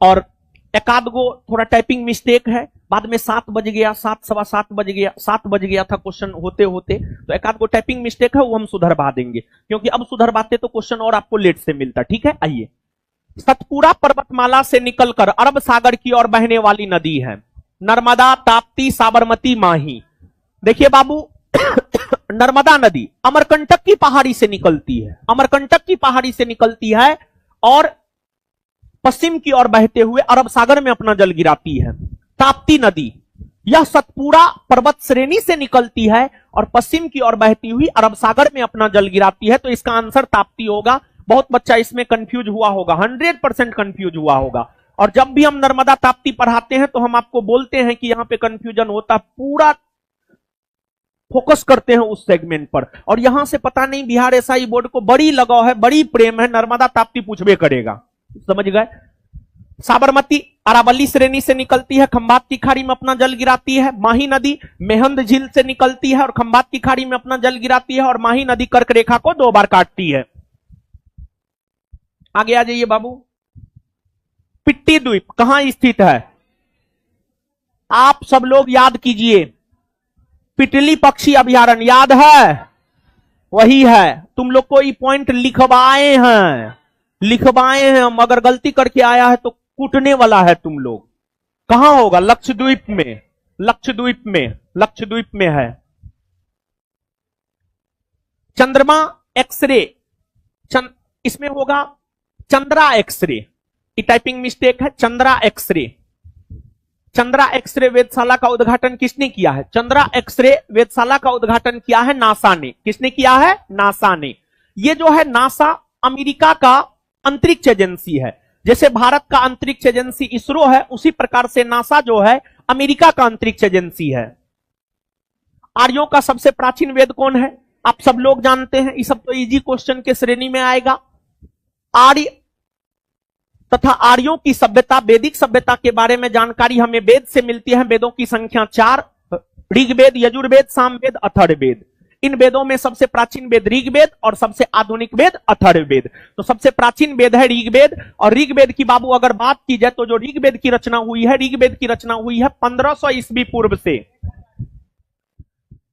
और एक आध गो थोड़ा टाइपिंग मिस्टेक है, बाद में 7 बज गया, 7 सवा 7 बज गया, 7 बज गया था क्वेश्चन होते होते, तो एक आध गो टाइपिंग मिस्टेक है वो हम सुधरवा देंगे, क्योंकि अब सुधरवाते तो क्वेश्चन और आपको लेट से मिलता। ठीक है, आइए। सतपुड़ा पर्वतमाला से निकलकर अरब सागर की ओर बहने वाली नदी है। नर्मदा, ताप्ती, साबरमती, माही। देखिए बाबू, नर्मदा नदी अमरकंटक की पहाड़ी से निकलती है, अमरकंटक की पहाड़ी से निकलती है और पश्चिम की ओर बहते हुए अरब सागर में अपना जल गिराती है। ताप्ती नदी यह सतपुड़ा पर्वत श्रेणी से निकलती है और पश्चिम की ओर बहती हुई अरब सागर में अपना जल गिराती है, तो इसका आंसर ताप्ती होगा। बहुत बच्चा इसमें कंफ्यूज हुआ होगा, 100% कंफ्यूज हुआ होगा। और जब भी हम नर्मदा ताप्ती पढ़ाते हैं तो हम आपको बोलते हैं कि यहां पे कंफ्यूजन होता, पूरा फोकस करते हैं उस सेगमेंट पर। और यहां से पता नहीं बिहार एसआई बोर्ड को बड़ी लगाव है, बड़ी प्रेम है, नर्मदा ताप्ती पूछबे करेगा, समझ गए। साबरमती अरावली श्रेणी से निकलती है, खंभात की खाड़ी में अपना जल गिराती है। माही नदी मेहंद झील से निकलती है और खंभात की खाड़ी में अपना जल गिराती है, और माही नदी कर्क रेखा को 2 बार काटती है। आगे आ जाइए बाबू। पिट्टी द्वीप कहां स्थित है? आप सब लोग याद कीजिए, पिटली पक्षी अभयारण्य याद है? वही है। तुम लोग को ये पॉइंट लिखवाए हैं, हम। अगर गलती करके आया है तो कूटने वाला है तुम लोग। कहां होगा? लक्षद्वीप में, लक्षद्वीप में है। चंद्रमा एक्सरे, इसमें होगा चंद्रा एक्सरे, ये टाइपिंग मिस्टेक है, चंद्रा एक्सरे। चंद्रा एक्सरे वेधशाला का उद्घाटन किसने किया है? चंद्रा एक्सरे वेधशाला का उद्घाटन किया है नासा ने। किसने किया है? नासा ने। ये जो है नासा अमेरिका का अंतरिक्ष एजेंसी है। जैसे भारत का अंतरिक्ष एजेंसी इसरो है, उसी प्रकार से नासा जो है अमेरिका का अंतरिक्ष एजेंसी है। आर्यों का सबसे प्राचीन वेद कौन है? आप सब लोग जानते हैं, ये सब तो इजी क्वेश्चन के श्रेणी में आएगा। आर्य तथा आर्यों की सभ्यता, वैदिक सभ्यता के बारे में जानकारी हमें वेद से मिलती है। वेदों की संख्या 4, ऋग्वेद, यजुर्वेद, सामवेद, अथर्ववेद। इन वेदों में सबसे प्राचीन वेद ऋग्वेद और सबसे आधुनिक वेद अथर्ववेद। तो सबसे प्राचीन वेद है ऋग्वेद, और ऋग्वेद की बाबू अगर बात की जाए तो जो ऋग्वेद की रचना हुई है, ऋग्वेद की रचना हुई है 1500 ईस्वी पूर्व से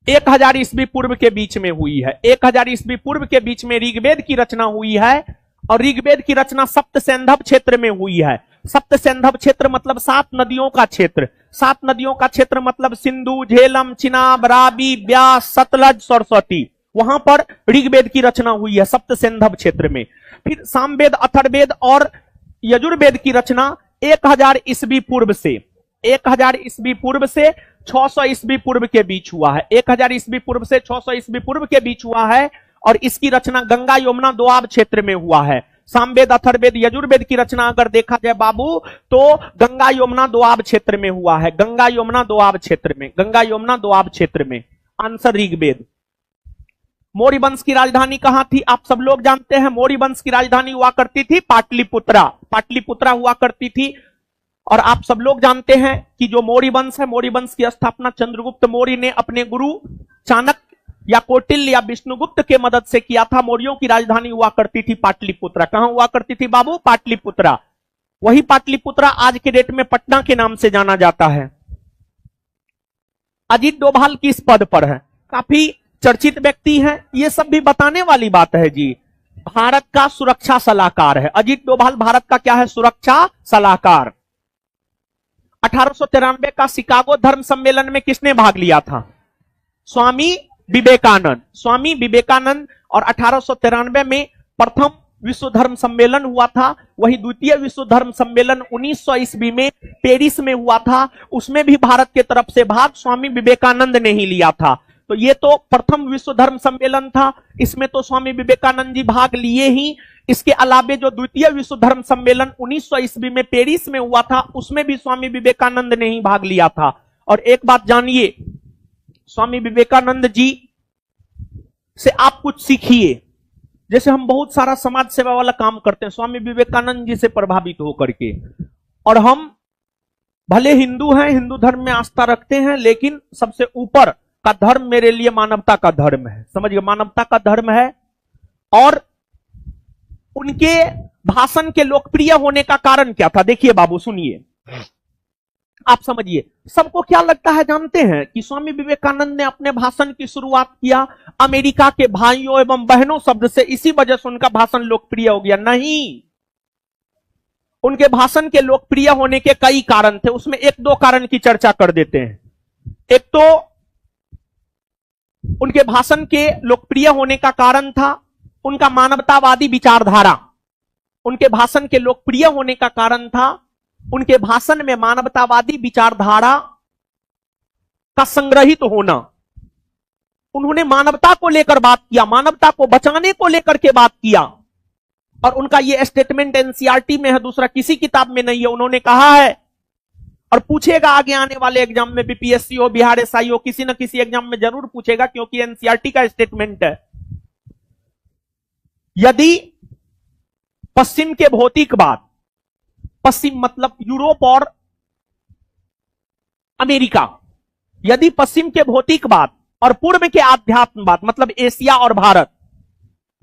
1000 ईस्वी पूर्व के बीच में हुई है। 1000 ईस्वी पूर्व के बीच में ऋग्वेद की रचना हुई है, और ऋग्वेद की रचना सप्त सैंधव क्षेत्र में हुई है। सप्त सैंधव क्षेत्र मतलब 7 नदियों का क्षेत्र। 7 नदियों का क्षेत्र मतलब सिंधु, झेलम, चिनाब, रावी, ब्यास, सतलज, सरस्वती। वहां पर ऋग्वेद की रचना हुई है सप्त सैंधव क्षेत्र में। फिर सामवेद, अथर्ववेद और यजुर्वेद की रचना 1000 ईस्वी पूर्व से 1000 ईस्वी पूर्व से 600 ईस्वी पूर्व के बीच हुआ है। 1000 ईस्वी पूर्व से 600 ईस्वी पूर्व के बीच हुआ है, और इसकी रचना गंगा यमुना दोआब क्षेत्र में हुआ है। सामवेद, अथर्ववेद, यजुर्वेद की रचना अगर देखा जाए बाबू तो गंगा यमुना दोआब क्षेत्र में हुआ है। गंगा यमुना दोआब क्षेत्र में, गंगा यमुना दोआब क्षेत्र में। आंसर ऋग्वेद। मौर्य वंश की राजधानी कहां थी? आप सब लोग जानते हैं मौर्य वंश की राजधानी हुआ करती थी पाटलिपुत्रा। पाटलिपुत्रा हुआ करती थी। और आप सब लोग जानते हैं कि जो मौर्य वंश है, मौर्य वंश की स्थापना चंद्रगुप्त मौर्य ने अपने गुरु चाणक्य या कौटिल्य या विष्णुगुप्त के मदद से किया था। मौर्यों की राजधानी हुआ करती थी पाटलिपुत्रा। कहां हुआ करती थी बाबू? पाटलिपुत्रा। वही पाटलिपुत्रा आज के डेट में पटना के नाम से जाना जाता है। अजीत डोभाल किस पद पर है? काफी चर्चित व्यक्ति हैं। ये सब भी बताने वाली बात है जी। भारत का सुरक्षा सलाहकार है अजीत डोभाल। भारत का क्या है? सुरक्षा सलाहकार। 1893 का शिकागो धर्म सम्मेलन में किसने भाग लिया था? स्वामी विवेकानंद। स्वामी विवेकानंद। और 1893 में प्रथम विश्व धर्म सम्मेलन हुआ था। वही द्वितीय विश्व धर्म सम्मेलन 1900 ईस्वी में पेरिस में हुआ था। उसमें भी भारत के तरफ से भाग स्वामी विवेकानंद ने ही लिया था। तो ये तो प्रथम विश्व धर्म सम्मेलन था, इसमें तो स्वामी विवेकानंद जी भाग लिए ही। इसके अलावे जो द्वितीय विश्व धर्म सम्मेलन 1900 ईस्वी में पेरिस में हुआ था, उसमें भी स्वामी विवेकानंद ने ही भाग लिया था। और एक बात जानिए, स्वामी विवेकानंद जी से आप कुछ सीखिए। जैसे हम बहुत सारा समाज सेवा वाला काम करते हैं स्वामी विवेकानंद जी से प्रभावित होकर के। और हम भले हिंदू हैं, हिंदू धर्म में आस्था रखते हैं, लेकिन सबसे ऊपर का धर्म मेरे लिए मानवता का धर्म है। समझिए, मानवता का धर्म है। और उनके भाषण के लोकप्रिय होने का कारण क्या था? देखिए बाबू सुनिए, आप समझिए। सबको क्या लगता है जानते हैं कि स्वामी विवेकानंद ने अपने भाषण की शुरुआत किया अमेरिका के भाइयों एवं बहनों शब्द से, इसी वजह से उनका भाषण लोकप्रिय हो गया? नहीं, उनके भाषण के लोकप्रिय होने के कई कारण थे, उसमें एक दो कारण की चर्चा कर देते हैं। एक तो उनके भाषण के लोकप्रिय होने का कारण था उनका मानवतावादी विचारधारा। उनके भाषण के लोकप्रिय होने का कारण था उनके भाषण में मानवतावादी विचारधारा का संग्रहित होना। उन्होंने मानवता को लेकर बात किया, मानवता को बचाने को लेकर के बात किया, और उनका यह स्टेटमेंट एनसीईआरटी में है, दूसरा किसी किताब में नहीं है। उन्होंने कहा है, और पूछेगा आगे आने वाले एग्जाम में, बीपीएससी हो, बिहार एसआई हो, किसी न किसी एग्जाम में जरूर पूछेगा, क्योंकि एनसीईआरटी का स्टेटमेंट है। यदि पश्चिम के भौतिकवाद, पश्चिम मतलब यूरोप और अमेरिका, यदि पश्चिम के भौतिकवाद और पूर्व के आध्यात्मवाद मतलब एशिया और भारत,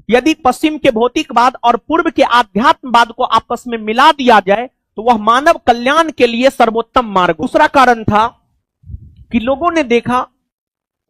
यदि पश्चिम के भौतिकवाद और पूर्व के आध्यात्मवाद को आपस में मिला दिया जाए तो वह मानव कल्याण के लिए सर्वोत्तम मार्ग। दूसरा कारण था कि लोगों ने देखा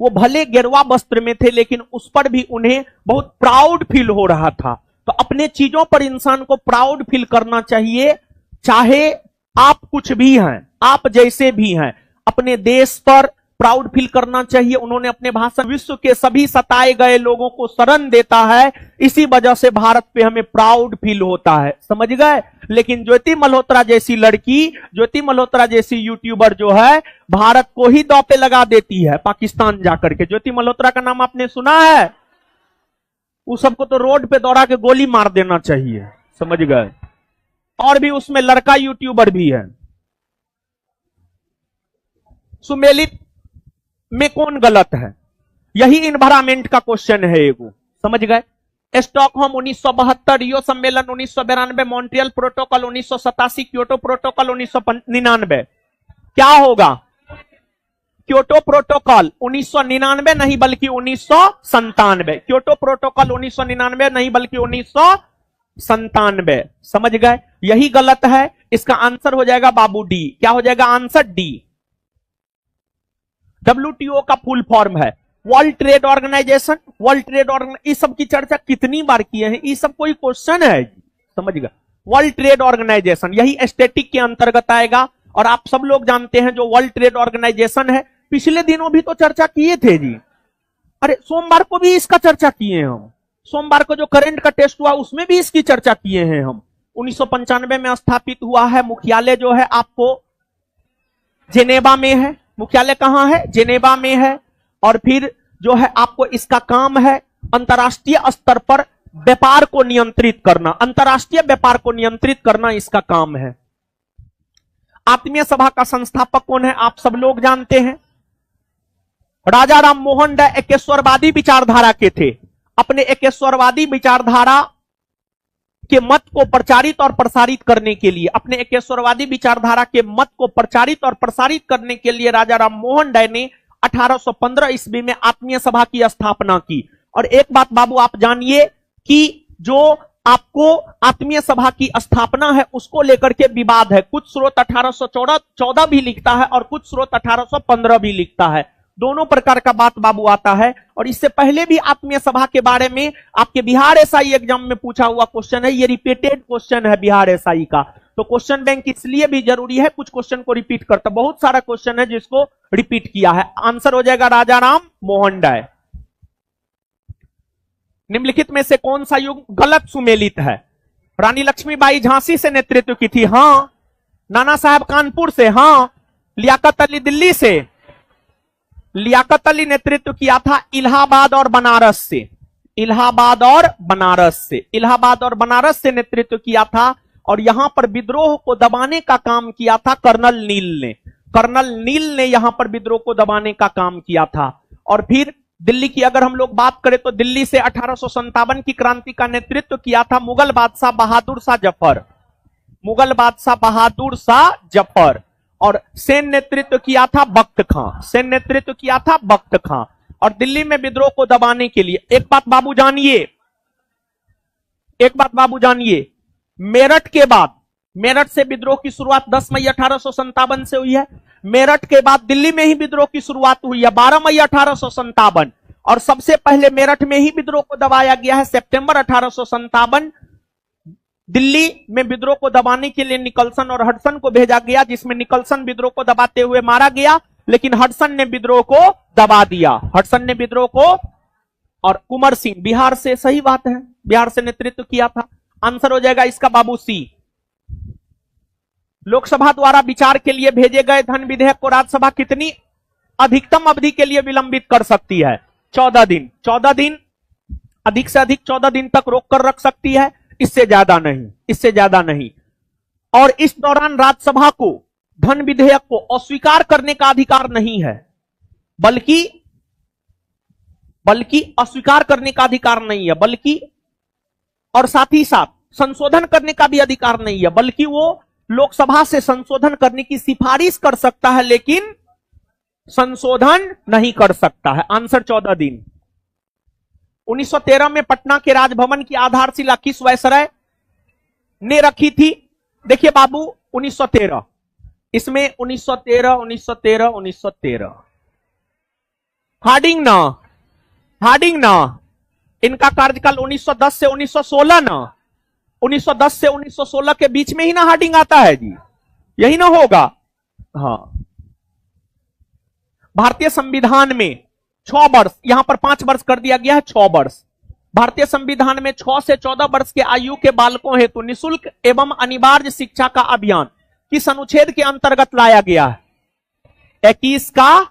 वो भले गेरुआ वस्त्र में थे लेकिन उस पर भी उन्हें बहुत प्राउड फील हो रहा था। तो अपने चीजों पर इंसान को प्राउड फील करना चाहिए, चाहे आप कुछ भी हैं, आप जैसे भी हैं, अपने देश पर प्राउड फील करना चाहिए। उन्होंने अपने भाषण विश्व के सभी सताए गए लोगों को शरण देता है, इसी वजह से भारत पे हमें प्राउड फील होता है, समझ गए। लेकिन ज्योति मल्होत्रा जैसी लड़की, ज्योति मल्होत्रा जैसी यूट्यूबर जो है, भारत को ही दांव पे लगा देती है पाकिस्तान जाकर के। ज्योति मल्होत्रा का नाम आपने सुना है? उस सबको तो रोड पे दौड़ा के गोली मार देना चाहिए, समझ गए। और भी उसमें लड़का यूट्यूबर भी है। सुमेलित में कौन गलत है, यही इन्वायरमेंट का क्वेश्चन है एगो, समझ गए। स्टॉकहोम 1972, रियो सम्मेलन 1992, मॉन्ट्रियल प्रोटोकॉल 1987, क्योटो प्रोटोकॉल 1999। क्या होगा? क्योटो प्रोटोकॉल 1999 नहीं बल्कि 1997। क्योटो प्रोटोकॉल 1999 नहीं बल्कि 1997, समझ गए। यही गलत है, इसका आंसर हो जाएगा बाबू डी। क्या हो जाएगा आंसर? डी। WTO का फुल फॉर्म है World Trade Organization. World Trade Organization, इस सब की चर्चा कितनी बार किए हैं, ये सब कोई क्वेश्चन है, समझ गए। वर्ल्ड ट्रेड ऑर्गेनाइजेशन यही एस्थेटिक के अंतर्गत आएगा, और आप सब लोग जानते हैं जो वर्ल्ड ट्रेड ऑर्गेनाइजेशन है, पिछले दिनों भी तो चर्चा किए थे जी। अरे सोमवार को भी इसका चर्चा किए हम, सोमवार को जो करंट का टेस्ट हुआ उसमें भी इसकी चर्चा किए हैं हम। 1995 में स्थापित हुआ है। मुख्यालय जो है आपको जेनेवा में है। मुख्यालय कहां है? जेनेवा में है। और फिर जो है आपको इसका काम है अंतर्राष्ट्रीय स्तर पर व्यापार को नियंत्रित करना, अंतर्राष्ट्रीय व्यापार को नियंत्रित करना इसका काम है। आत्मीय सभा का संस्थापक कौन है? आप सब लोग जानते हैं, राजा राम मोहन राय एकेश्वरवादी विचारधारा के थे। अपने एकेश्वरवादी विचारधारा के मत को प्रचारित और प्रसारित करने के लिए, अपने एकेश्वरवादी विचारधारा के मत को प्रचारित और प्रसारित करने के लिए राजा राम मोहन राय ने 1815 ईस्वी में आत्मीय सभा की स्थापना की। और एक बात बाबू आप जानिए कि जो आपको आत्मीय सभा की स्थापना है उसको लेकर के विवाद है। कुछ स्रोत 1814 भी लिखता है और कुछ स्रोत 1815 भी लिखता है। दोनों प्रकार का बात बाबू आता है। और इससे पहले भी आत्मीय सभा के बारे में आपके बिहार एसआई एग्जाम में पूछा हुआ क्वेश्चन है, ये रिपीटेड क्वेश्चन है बिहार एसआई का। तो क्वेश्चन बैंक इसलिए भी जरूरी है, कुछ क्वेश्चन को रिपीट करता, बहुत सारा क्वेश्चन है जिसको रिपीट किया है। आंसर हो जाएगा राजा राम मोहन राय। निम्नलिखित में से कौन सा युग गलत सुमेलित है? रानी लक्ष्मीबाई झांसी से नेतृत्व की थी, हां। नाना साहब कानपुर से, हां। लियाकत अली दिल्ली से, लियाकत अली नेतृत्व किया था इलाहाबाद और बनारस से, इलाहाबाद और बनारस से, इलाहाबाद और बनारस से नेतृत्व किया था। और यहां पर विद्रोह को दबाने का काम किया था कर्नल नील ने, कर्नल नील ने यहां पर विद्रोह को दबाने का काम किया था। और फिर दिल्ली की अगर हम लोग बात करें तो दिल्ली से 1857 की क्रांति का नेतृत्व किया था मुगल बादशाह बहादुर शाह जफर, मुगल बादशाह बहादुर शाह जफर। और सेन नेतृत्व किया था बख्त खां, सेन नेतृत्व किया था बख्त खां। और दिल्ली में विद्रोह को दबाने के लिए एक बात बाबू जानिए, एक बात बाबू जानिए, मेरठ के बाद, मेरठ से विद्रोह की शुरुआत 10 मई 1857 से हुई है। मेरठ के बाद दिल्ली में ही विद्रोह की शुरुआत हुई है 12 मई 1857, और सबसे पहले मेरठ में ही विद्रोह को दबाया गया है सितंबर 1857। दिल्ली में विद्रोह को दबाने के लिए निकलसन और हडसन को भेजा गया, जिसमें निकलसन विद्रोह को दबाते हुए मारा गया, लेकिन हडसन ने विद्रोह को दबा दिया। हडसन ने विद्रोह को, और कुंवर सिंह बिहार से, सही बात है, बिहार से नेतृत्व किया था। आंसर हो जाएगा इसका बाबू सी। लोकसभा द्वारा विचार के लिए भेजे गए धन विधेयक को राज्यसभा कितनी अधिकतम अवधि के लिए विलंबित कर सकती है? 14 दिन। 14 दिन, अधिक से अधिक 14 दिन तक रोक कर रख सकती है, इससे ज्यादा नहीं, इससे ज्यादा नहीं। और इस दौरान राज्यसभा को धन विधेयक को अस्वीकार करने का अधिकार नहीं है, बल्कि अस्वीकार करने का अधिकार नहीं है, बल्कि, और साथ ही साथ संशोधन करने का भी अधिकार नहीं है, बल्कि वो लोकसभा से संशोधन करने की सिफारिश कर सकता है, लेकिन संशोधन नहीं कर सकता है। आंसर 14 दिन। 1913 में पटना के राजभवन की आधारशिला किस वायसराय ने रखी थी? देखिए बाबू, 1913, इसमें 1913 हार्डिंग ना, इनका कार्यकाल 1910 से 1916 ना, 1910 से 1916 के बीच में ही ना हार्डिंग आता है जी, यही ना होगा। हाँ, भारतीय संविधान में 6 वर्ष, यहां पर 5 वर्ष कर दिया गया है, 6 वर्ष। भारतीय संविधान में 6 से 14 वर्ष के आयु के बालकों हेतु निःशुल्क एवं अनिवार्य शिक्षा का अभियान किस अनुच्छेद के अंतर्गत लाया गया है? 21 का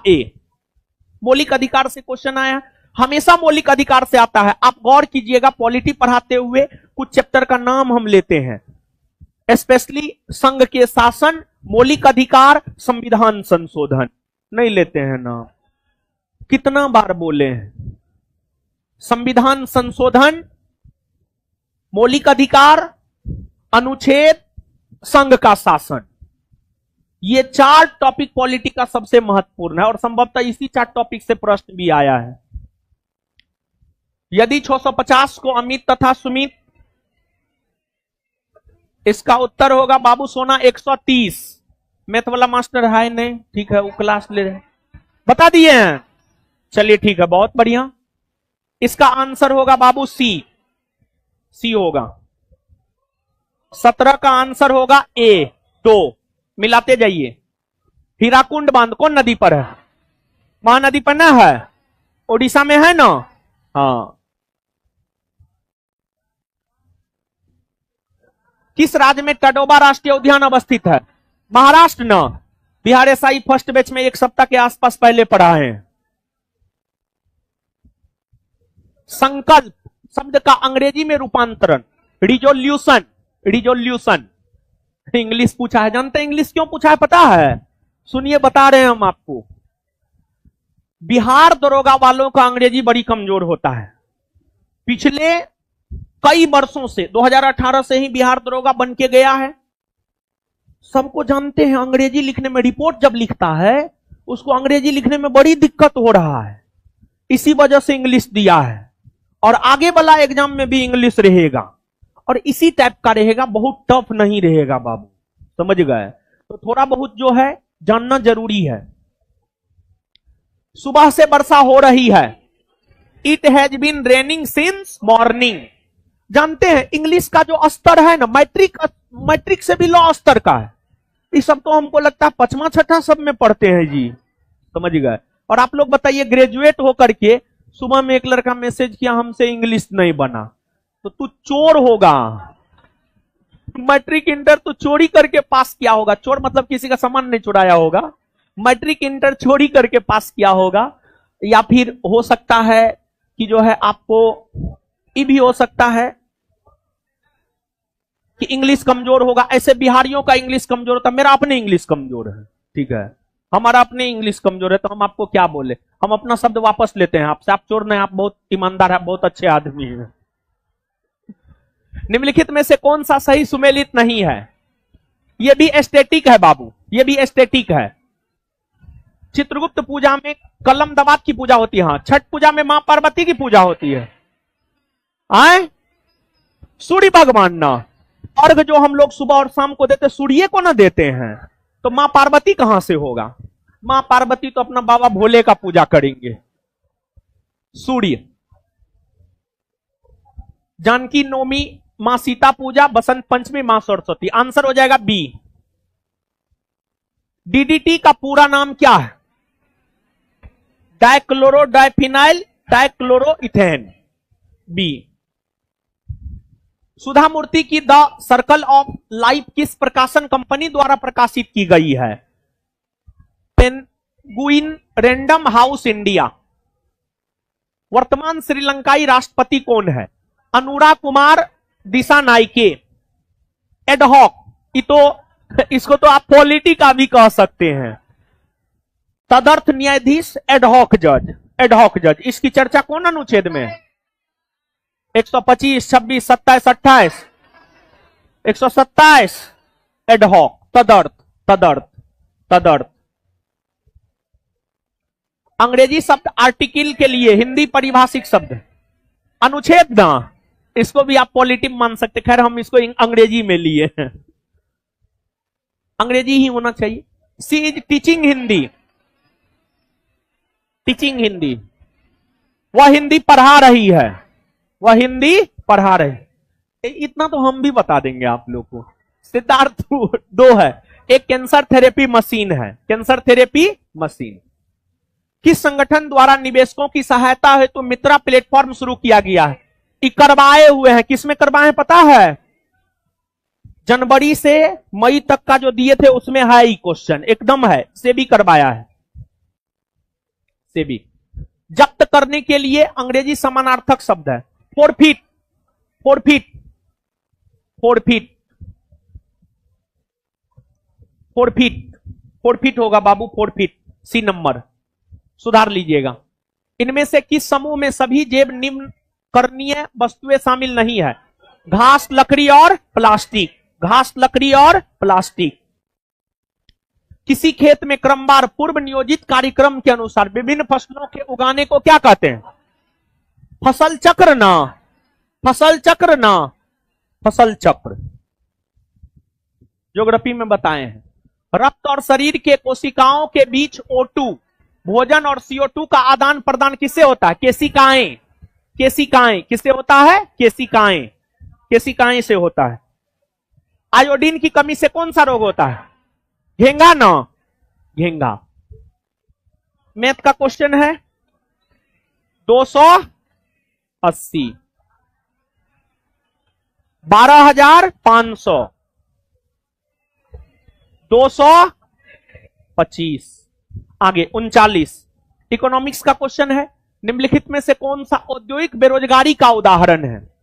ए। मौलिक अधिकार से क्वेश्चन आया, हमेशा मौलिक अधिकार से आता है। आप गौर कीजिएगा, पॉलिटी पढ़ाते हुए कुछ चैप्टर का नाम हम लेते हैं, स्पेशली संघ के शासन, मौलिक अधिकार, संविधान संशोधन, नहीं लेते हैं नाम। कितना बार बोले हैं? संविधान संशोधन, मौलिक अधिकार, अनुच्छेद, संघ का शासन, ये 4 टॉपिक पॉलिटी का सबसे महत्वपूर्ण है, और संभवतः इसी 4 टॉपिक से प्रश्न भी आया है। यदि 650 को अमित तथा सुमित, इसका उत्तर होगा बाबू सोना 130। मैथ वाला मास्टर है नहीं? ठीक है, वो क्लास ले रहे, बता दिए हैं, चलिए ठीक है, बहुत बढ़िया। इसका आंसर होगा बाबू सी होगा। 17 का आंसर होगा ए 2। मिलाते जाइए। हीराकुंड बांध कौन नदी पर है? महानदी पर ना है, ओडिशा में है ना? हाँ। किस राज्य में टडोबा राष्ट्रीय उद्यान अवस्थित है? महाराष्ट्र ना? बिहार एसआई फर्स्ट बैच में 1 सप्ताह के आसपास पहले पढ़ा है। संकल्प शब्द का अंग्रेजी में रूपांतरण, रिजोल्यूशन। इंग्लिश पूछा है, जानते हैं इंग्लिश क्यों पूछा है पता है? सुनिए, बता रहे हैं हम आपको। बिहार दरोगा वालों का अंग्रेजी बड़ी कमजोर होता है। पिछले कई वर्षों से, 2018 से ही बिहार दरोगा बन के गया है। सबको जानते हैं, अंग्रेजी लिखने में, रिपोर्ट जब लिखता है उसको अंग्रेजी लिखने में बड़ी दिक्कत हो रहा है, इसी वजह से इंग्लिश दिया है। और आगे वाला एग्जाम में भी इंग्लिश रहेगा, और इसी टाइप का रहेगा, बहुत टफ नहीं रहेगा बाबू, समझ गए? तो थोड़ा बहुत जो है जानना जरूरी है। सुबह से वर्षा हो रही है, it has been raining since morning. जानते हैं इंग्लिश का जो स्तर है ना, मैट्रिक से भी लो स्तर का है। ये सब तो हमको लगता है 5वां 6ठा सब में पढ़ते हैं जी, समझ गए? और आप लोग बताइए, ग्रेजुएट होकर के सुबह में एक लड़का मैसेज किया, हमसे इंग्लिश नहीं बना, तो तू चोर होगा। मैट्रिक इंटर तो चोरी करके पास किया होगा, चोर मतलब किसी का सामान नहीं चुराया होगा, मैट्रिक इंटर चोरी करके पास किया होगा। या फिर हो सकता है कि जो है आपको ये भी हो सकता है कि इंग्लिश कमजोर होगा। ऐसे बिहारियों का इंग्लिश कमजोर होता है, मेरा अपने इंग्लिश कमजोर है, ठीक है, हमारा अपने इंग्लिश कमजोर है, तो हम आपको क्या बोले? हम अपना शब्द वापस लेते हैं आपसे। आप चोर नहीं, आप बहुत ईमानदार है, बहुत अच्छे आदमी हैं। निम्नलिखित में से कौन सा सही सुमेलित नहीं है? यह भी एस्थेटिक है बाबू, यह भी एस्थेटिक है। चित्रगुप्त पूजा में कलम दवात की पूजा होती है, हाँ। छठ पूजा में मां पार्वती की पूजा होती है, आए सूर्य भगवान ना। अर्घ जो हम लोग सुबह और शाम को देते सूर्य को ना देते हैं, तो मां पार्वती कहां से होगा? मां पार्वती तो अपना बाबा भोले का पूजा करेंगे। सूर्य। जानकी नवमी मां सीता पूजा, बसंत पंचमी मां सरस्वती। आंसर हो जाएगा बी। डीडीटी का पूरा नाम क्या है? Dichloro diphenyl dichloroethane. बी। सुधा मूर्ति की द सर्कल ऑफ लाइफ किस प्रकाशन कंपनी द्वारा प्रकाशित की गई है? Penguin random house India. वर्तमान श्रीलंकाई राष्ट्रपति कौन है? अनुराग कुमार दिशा नाइके। एडहॉक, इसको तो आप पॉलिटी का भी कह सकते हैं। तदर्थ न्यायाधीश, एडहॉक जज। एडहॉक जज, इसकी चर्चा कौन अनुच्छेद में है? 125, 26, 27, 28, 127। एडहॉक, तदर्थ, तदर्थ, तदर्थ। अंग्रेजी शब्द आर्टिकल के लिए हिंदी परिभाषिक शब्द अनुच्छेद ना, इसको भी आप पॉलिटिक मान सकते। खैर हम इसको अंग्रेजी में लिए हैं, अंग्रेजी ही होना चाहिए। She is teaching Hindi. Teaching Hindi, वह हिंदी पढ़ा रही है, वह हिंदी पढ़ा रही। इतना तो हम भी बता देंगे आप लोग को। सिद्धार्थ 2 है। एक कैंसर थेरेपी मशीन है। Cancer therapy machine. किस संगठन द्वारा निवेशकों की सहायता हेतु मित्रा प्लेटफॉर्म शुरू किया गया है? करवाए हुए हैं। किसमें करवाए हैं पता है? जनवरी से मई तक का जो दिए थे उसमें है ही क्वेश्चन, एकदम है। सेबी करवाया है। सेबी। जब्त करने के लिए अंग्रेजी समानार्थक शब्द है forfeit. Forfeit, forfeit, forfeit, forfeit होगा बाबू, फोरफिट। सी नंबर सुधार लीजिएगा। इनमें से किस समूह में सभी जैव निम्न करणीय वस्तुएं शामिल नहीं है? घास, लकड़ी और प्लास्टिक। घास, लकड़ी और प्लास्टिक। किसी खेत में क्रमवार पूर्व नियोजित कार्यक्रम के अनुसार विभिन्न फसलों के उगाने को क्या कहते हैं? फसल चक्र ना, फसल चक्र ना, फसल चक्र। ज्योग्राफी में बताए हैं। रक्त और शरीर के कोशिकाओं के बीच O2 भोजन और CO2 का आदान प्रदान किससे होता है? केशिकाएं। केशिकाएं किससे होता है? केशिकाएं। केशिकाएं से होता है। आयोडीन की कमी से कौन सा रोग होता है? घेंगा ना, घेंगा। मैथ का क्वेश्चन है 280, 12,500, 225, आगे 39। इकोनॉमिक्स का क्वेश्चन है निम्नलिखित में से कौन सा औद्योगिक बेरोजगारी का उदाहरण है?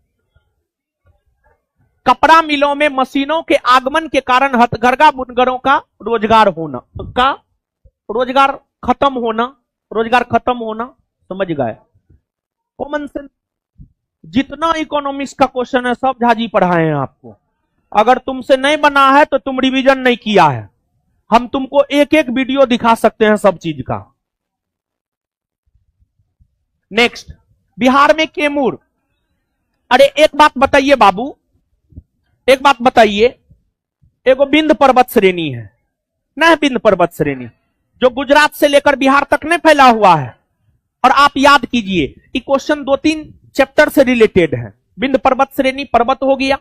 कपड़ा मिलों में मशीनों के आगमन के कारण हथकरघा बुनकरों का रोजगार होना, का रोजगार खत्म होना, रोजगार खत्म होना। समझ गए? Common sense. जितना इकोनॉमिक्स का क्वेश्चन है सब झाजी पढ़ाए हैं आपको। अगर तुमसे नहीं बना है तो तुम रिवीजन नहीं किया है। हम तुमको एक एक वीडियो दिखा सकते हैं सब चीज का। नेक्स्ट, बिहार में कैमूर। अरे एक बात बताइए बाबू, एक बात बताइए। एगो विंध्य पर्वत श्रेणी है ना, विंध्य पर्वत श्रेणी जो गुजरात से लेकर बिहार तक नहीं फैला हुआ है। और आप याद कीजिए कि क्वेश्चन 2-3 चैप्टर से रिलेटेड है। विंध्य पर्वत श्रेणी पर्वत हो गया।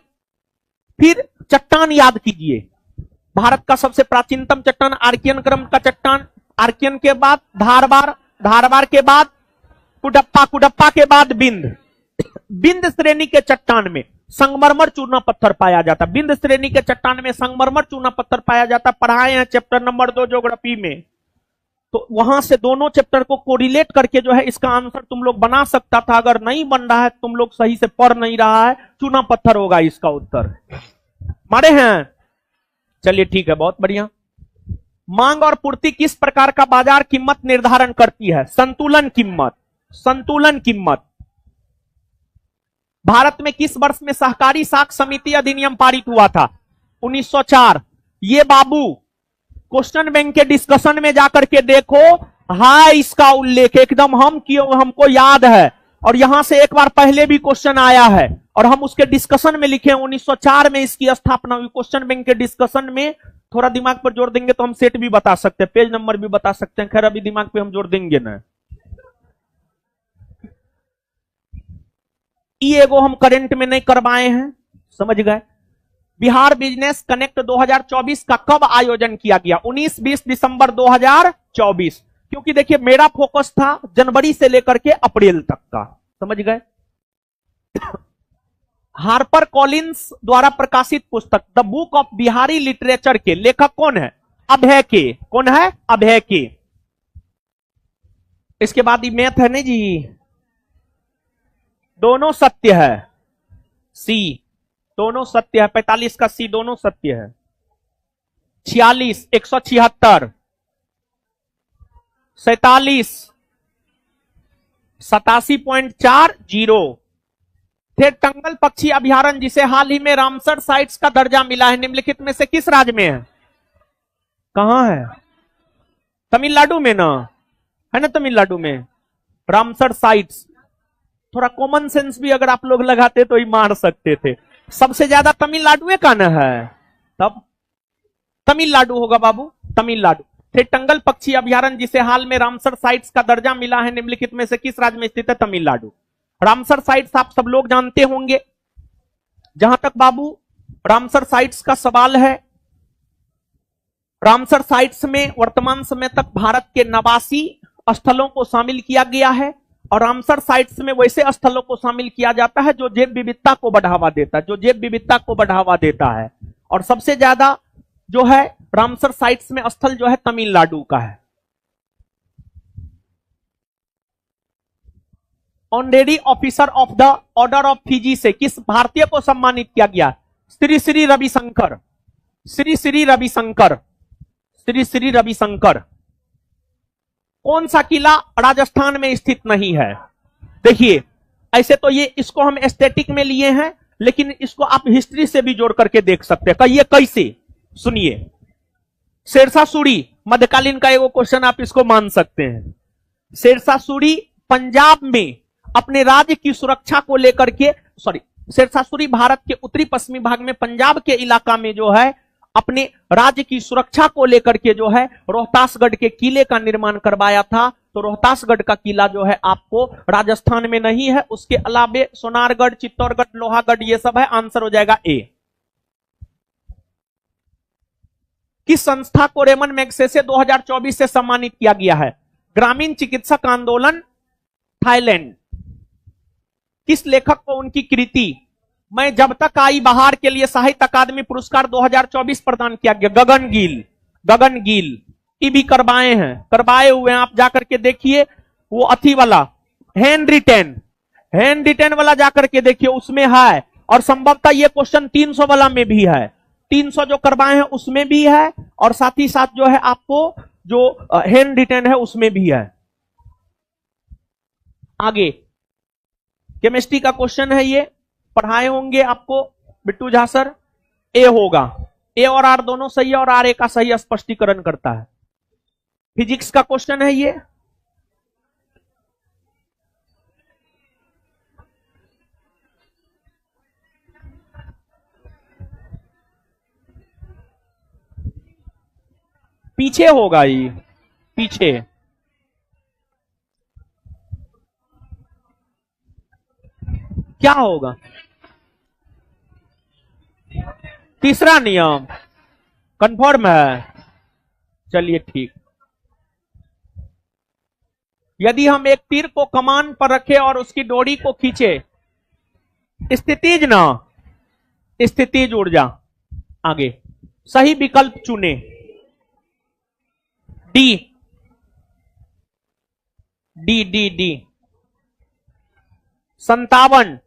फिर चट्टान याद कीजिए। भारत का सबसे प्राचीनतम चट्टान आर्कियन क्रम का चट्टान, आर्कियन के बाद धारवार, धारवार के बाद कुडप्पा, कुडप्पा के बाद विंध्य। विंध्य श्रेणी के चट्टान में संगमरमर चूना पत्थर पाया जाता। विंध्य श्रेणी के चट्टान में संगमरमर चूना पत्थर पाया जाता। पढ़ाए हैं चैप्टर नंबर 2 ज्योग्राफी में। तो वहां से दोनों चैप्टर को कोरिलेट करके जो है इसका आंसर तुम लोग बना सकता था। अगर नहीं बन रहा है, तुम लोग सही से पढ़ नहीं रहा है, चूना पत्थर होगा इसका उत्तर। मारे हैं? चलिए ठीक है, बहुत बढ़िया। मांग और पूर्ति किस प्रकार का बाजार कीमत निर्धारण करती है? संतुलन कीमत। संतुलन कीमत। भारत में किस वर्ष में सहकारी साख समिति अधिनियम पारित हुआ था? 1904। ये बाबू क्वेश्चन बैंक के डिस्कशन में जाकर के देखो, हां इसका उल्लेख एकदम हम किए, हमको याद है। और यहां से एक बार पहले भी क्वेश्चन आया है और हम उसके डिस्कशन में लिखे 1904 में इसकी स्थापना हुई। क्वेश्चन बैंक के डिस्कशन में थोड़ा दिमाग पर जोर देंगे तो हम सेट भी बता सकते हैं, पेज नंबर भी बता सकते हैं। खैर अभी दिमाग पे हम जोर देंगे ना। ये एगो हम करंट में नहीं करवाए हैं, समझ गए। बिहार बिजनेस कनेक्ट 2024 का कब आयोजन किया गया? 19-20 दिसंबर 2024। क्योंकि देखिए मेरा फोकस था जनवरी से लेकर के अप्रैल तक का, समझ गए। हार्पर कॉलिंस द्वारा प्रकाशित पुस्तक the book of Bihari literature के लेखक कौन है? अभय के। कौन है? अभय के। इसके बाद ये मैथ है नहीं जी, दोनों सत्य है। सी दोनों सत्य है, 45 का सी दोनों सत्य है। 46, 176, 47, 87.40। फिर टंगल पक्षी अभयारण्य जिसे हाल ही में रामसर साइट्स का दर्जा मिला है, निम्नलिखित में से किस राज्य में है? कहां है? तमिलनाडु में ना, है ना, तमिलनाडु में रामसर साइट्स। थोड़ा कॉमन सेंस भी अगर आप लोग लगाते तो ही मार सकते थे। सबसे ज्यादा तमिलनाडु का ना है, तब तमिलनाडु होगा बाबू, तमिलनाडु। फिर टंगल पक्षी अभयारण्य जिसे हाल में रामसर साइट्स का दर्जा मिला है, निम्नलिखित में से किस राज्य में स्थित है? तमिलनाडु। रामसर साइट्स आप सब लोग जानते होंगे। जहां तक बाबू रामसर साइट्स का सवाल है, रामसर साइट्स में वर्तमान समय तक भारत के 89 स्थलों को शामिल किया गया है। और रामसर साइट्स में वैसे स्थलों को शामिल किया जाता है जो जैव विविधता को बढ़ावा देता है, जो जैव विविधता को बढ़ावा देता है। और सबसे ज्यादा जो है रामसर साइट्स में स्थल जो है तमिलनाडु का है। Honorary officer of the order of Fiji से किस भारतीय को सम्मानित किया गया? श्री श्री रविशंकर, श्री श्री रविशंकर, श्री श्री रविशंकर। कौन सा किला राजस्थान में स्थित नहीं है? देखिए ऐसे तो ये इसको हम एस्थेटिक में लिए हैं, लेकिन इसको आप हिस्ट्री से भी जोड़ करके देख सकते हैं। कहिए कैसे? सुनिए, शेरशाह सूरी मध्यकालीन का एगो क्वेश्चन आप इसको मान सकते हैं। शेरशाह सूरी पंजाब में अपने राज्य की सुरक्षा को लेकर के, शेरशाह सूरी भारत के उत्तरी पश्चिमी भाग में पंजाब के इलाका में जो है अपने राज्य की सुरक्षा को लेकर के जो है रोहतासगढ़ के किले का निर्माण करवाया था। तो रोहतासगढ़ का किला जो है आपको राजस्थान में नहीं है। उसके अलावे सोनारगढ़, चित्तौड़गढ़, लोहागढ़ ये सब है। आंसर हो जाएगा ए। किस संस्था को रेमन मैग्सेसे 2024 से सम्मानित किया गया है? ग्रामीण चिकित्सक आंदोलन, थाईलैंड। किस लेखक को उनकी कृति मैं जब तक आई बहार के लिए साहित्य अकादमी पुरस्कार 2024 प्रदान किया गया? गगन गिल, गगन गिल। ये भी करवाए हैं, करवाए हुए हैं, आप जाकर के देखिए। वो अथी वाला हैंड रिटेन वाला जाकर के देखिए, उसमें है। और संभवतः ये क्वेश्चन 300 वाला में भी है। 300 जो करवाए हैं उसमें भी है, और साथ ही साथ जो है आपको जो हैंड रिटेन है उसमें भी है। आगे केमिस्ट्री का क्वेश्चन है, ये पढ़ाए होंगे आपको बिट्टू झा सर। ए होगा, ए और आर दोनों सही है, और आर ए का सही स्पष्टीकरण करता है। फिजिक्स का क्वेश्चन है ये। पीछे होगा, ये पीछे। क्या होगा? तीसरा नियम कंफर्म है। चलिए ठीक। यदि हम एक तीर को कमान पर रखें और उसकी डोरी को खींचे, स्थितिज ना, स्थितिज ऊर्जा। आगे सही विकल्प चुने। D D D D 57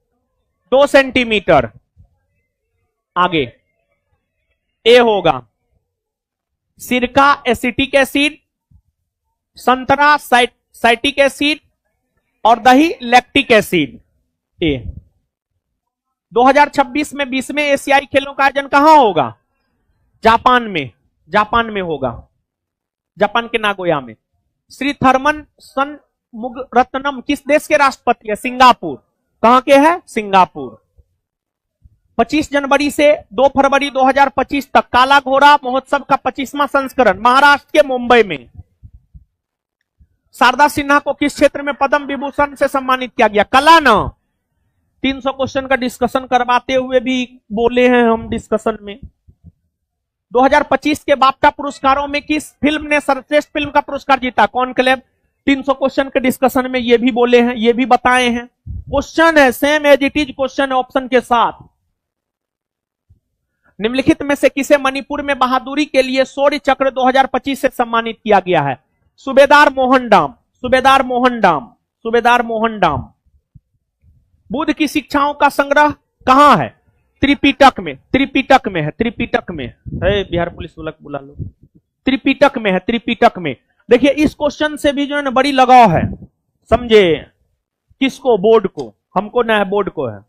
centimetre. आगे ए होगा सिरका एसिटिक एसिड, संतरा साइटिक एसिड, और दही लैक्टिक एसिड। ए 2026 में 20वें एशियाई खेलों का आयोजन कहां होगा? जापान में, जापान में होगा, जापान के नागोया में। श्री थर्मन सन मुगरत्नम किस देश के राष्ट्रपति है? सिंगापुर। कहां के है? सिंगापुर। 25 जनवरी से 2 फरवरी 2025 तक काला घोड़ा महोत्सव का 25वां संस्करण महाराष्ट्र के मुंबई में। शारदा सिन्हा को किस क्षेत्र में पद्म विभूषण से सम्मानित किया गया? कला ना। 300 क्वेश्चन का डिस्कशन करवाते हुए भी बोले हैं हम डिस्कशन में। 2025 के बाफ्टा पुरस्कारों में किस फिल्म ने सर्वश्रेष्ठ फिल्म का पुरस्कार जीता? कॉन्क्लेव। 300 क्वेश्चन के डिस्कशन में ये भी बोले हैं, ये भी बताए हैं। क्वेश्चन है same as it is question है ऑप्शन के साथ। निम्नलिखित में से किसे मणिपुर में बहादुरी के लिए शौर्य चक्र 2025 से सम्मानित किया गया है? सूबेदार मोहनडाम, सूबेदार मोहनडाम, सूबेदार मोहनडाम। बुद्ध की शिक्षाओं का संग्रह कहां है? त्रिपिटक में, त्रिपिटक में है, त्रिपिटक में है। बिहार पुलिस वाला बुला लो। त्रिपिटक में है, त्रिपिटक में। देखिए इस क्वेश्चन से भी जो है ना बड़ी लगाव है, समझे? किसको? बोर्ड को। हमको ना है, बोर्ड को है।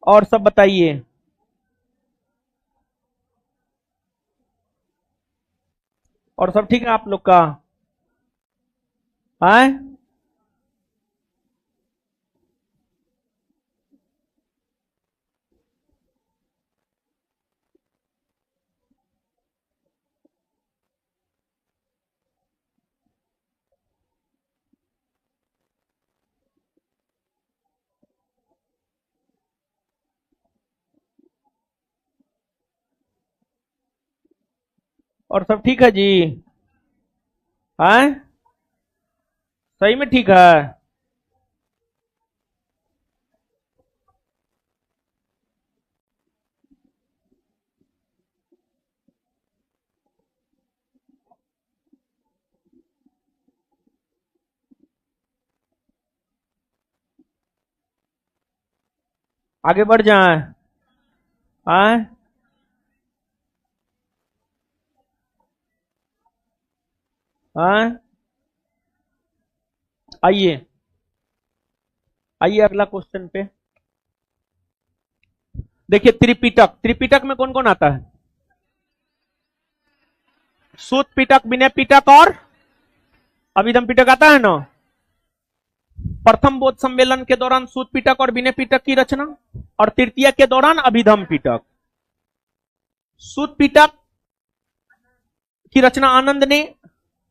और सब बताइए। और सब ठीक है आप लोग का? है? और सब ठीक है जी? है? सही में ठीक है? आगे बढ़ जाए? है? है? आइए, आइए अगला क्वेश्चन पे। देखिए त्रिपिटक, त्रिपिटक में कौन कौन आता है? सूत पिटक, विनय पिटक और अभिधम पिटक आता है ना। प्रथम बौद्ध सम्मेलन के दौरान सूत पिटक और विनय पिटक की रचना, और तृतीय के दौरान अभिधम पिटक। सूत पिटक की रचना आनंद ने,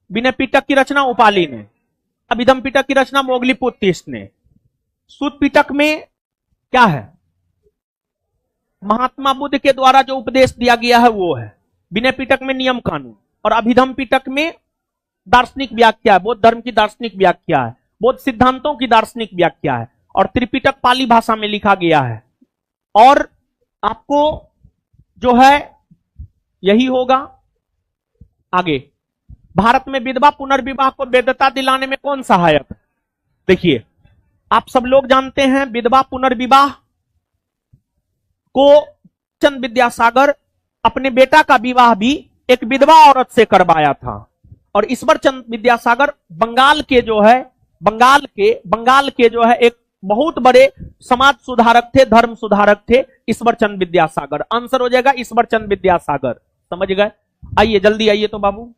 विनय पिटक की रचना उपाली ने, अभिधम पिटक की रचना मोगलीपुत्तिस ने। सूत पिटक में क्या है? महात्मा बुद्ध के द्वारा जो उपदेश दिया गया है वो है। विनय पिटक में नियम कानून, और अभिधम पिटक में दार्शनिक व्याख्या है, बौद्ध धर्म की दार्शनिक व्याख्या है, बौद्ध सिद्धांतों की दार्शनिक व्याख्या है। और त्रिपिटक पाली भाषा में लिखा गया है। और आपको जो है यही होगा। आगे, भारत में विधवा पुनर्विवाह को वैधता दिलाने में कौन सहायक? देखिए आप सब लोग जानते हैं विधवा पुनर्विवाह को चंद विद्यासागर अपने बेटा का विवाह भी एक विधवा औरत से करवाया था। और ईश्वर चंद विद्यासागर बंगाल के जो है, बंगाल के जो है एक बहुत बड़े समाज सुधारक थे, धर्म सुधारक थे ईश्वर चंद विद्यासागर। आंसर हो जाएगा ईश्वर चंद विद्यासागर। समझ गए? आइए जल्दी आइए तो बाबू,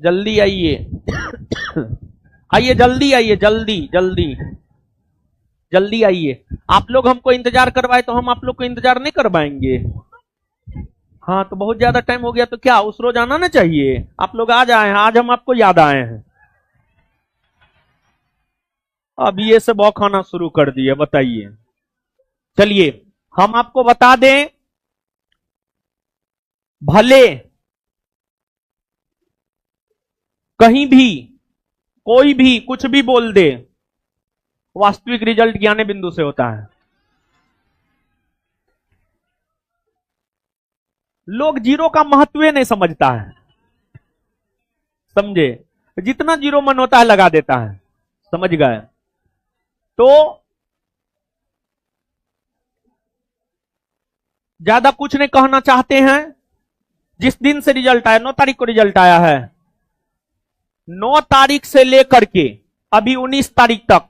जल्दी आइए। आइए जल्दी आइए, जल्दी जल्दी जल्दी आइए। आप लोग हमको इंतजार करवाए तो हम आप लोग को इंतजार नहीं करवाएंगे। हाँ तो बहुत ज्यादा टाइम हो गया तो क्या उस रोज आना ना चाहिए? आप लोग आज आए हैं, आज हम आपको याद आए हैं। अब ये सब खाना शुरू कर दिए, बताइए। चलिए हम आपको बता दें, भले कहीं भी कोई भी कुछ भी बोल दे, वास्तविक रिजल्ट ज्ञान बिंदु से होता है। लोग जीरो का महत्व नहीं समझता है, समझे? जितना जीरो मन होता है लगा देता है। समझ गए? तो ज्यादा कुछ नहीं कहना चाहते हैं जिस दिन से रिजल्ट आया, 9 तारीख को रिजल्ट आया है, 9 तारीख से लेकर के अभी 19 तारीख तक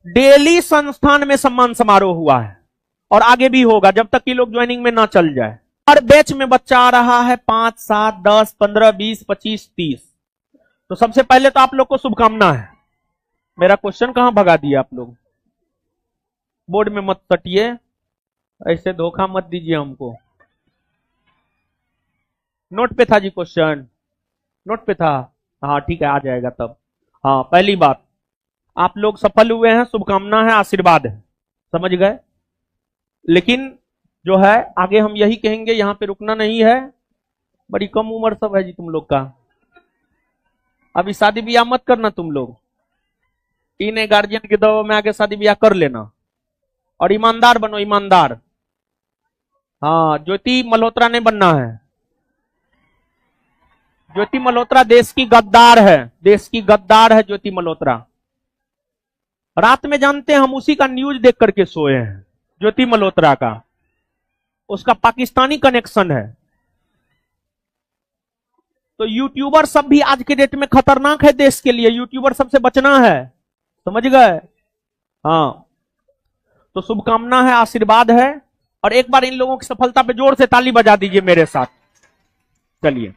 डेली संस्थान में सम्मान समारोह हुआ है और आगे भी होगा जब तक कि लोग ज्वाइनिंग में ना चल जाए। हर बैच में बच्चा आ रहा है 5, 7, 10, 15, 20, 25, 30। तो सबसे पहले तो आप लोग को शुभकामना है। मेरा क्वेश्चन कहां भगा दिया आप लोग? बोर्ड में मत सटिए, ऐसे धोखा मत दीजिए हमको। नोट पे था जी क्वेश्चन, नोट पे था। हाँ ठीक है, आ जाएगा तब। हाँ, पहली बात, आप लोग सफल हुए हैं, शुभकामना है, आशीर्वाद है, समझ गए। लेकिन जो है आगे हम यही कहेंगे, यहां पे रुकना नहीं है। बड़ी कम उम्र सब है जी तुम लोग का, अभी शादी ब्याह मत करना तुम लोग। इन गार्जियन के दबाव में आगे शादी ब्याह कर लेना और ईमानदार बनो, ईमानदार। हाँ, ज्योति मल्होत्रा नहीं बनना है। ज्योति मल्होत्रा देश की गद्दार है, देश की गद्दार है ज्योति मल्होत्रा। रात में जानते हैं हम उसी का न्यूज देख करके सोए हैं, ज्योति मल्होत्रा का। उसका पाकिस्तानी कनेक्शन है। तो यूट्यूबर सब भी आज के डेट में खतरनाक है देश के लिए, यूट्यूबर सबसे बचना है, समझ गए। हाँ, तो शुभकामना है, आशीर्वाद है। और एक बार इन लोगों की सफलता पे जोर से ताली बजा दीजिए मेरे साथ। चलिए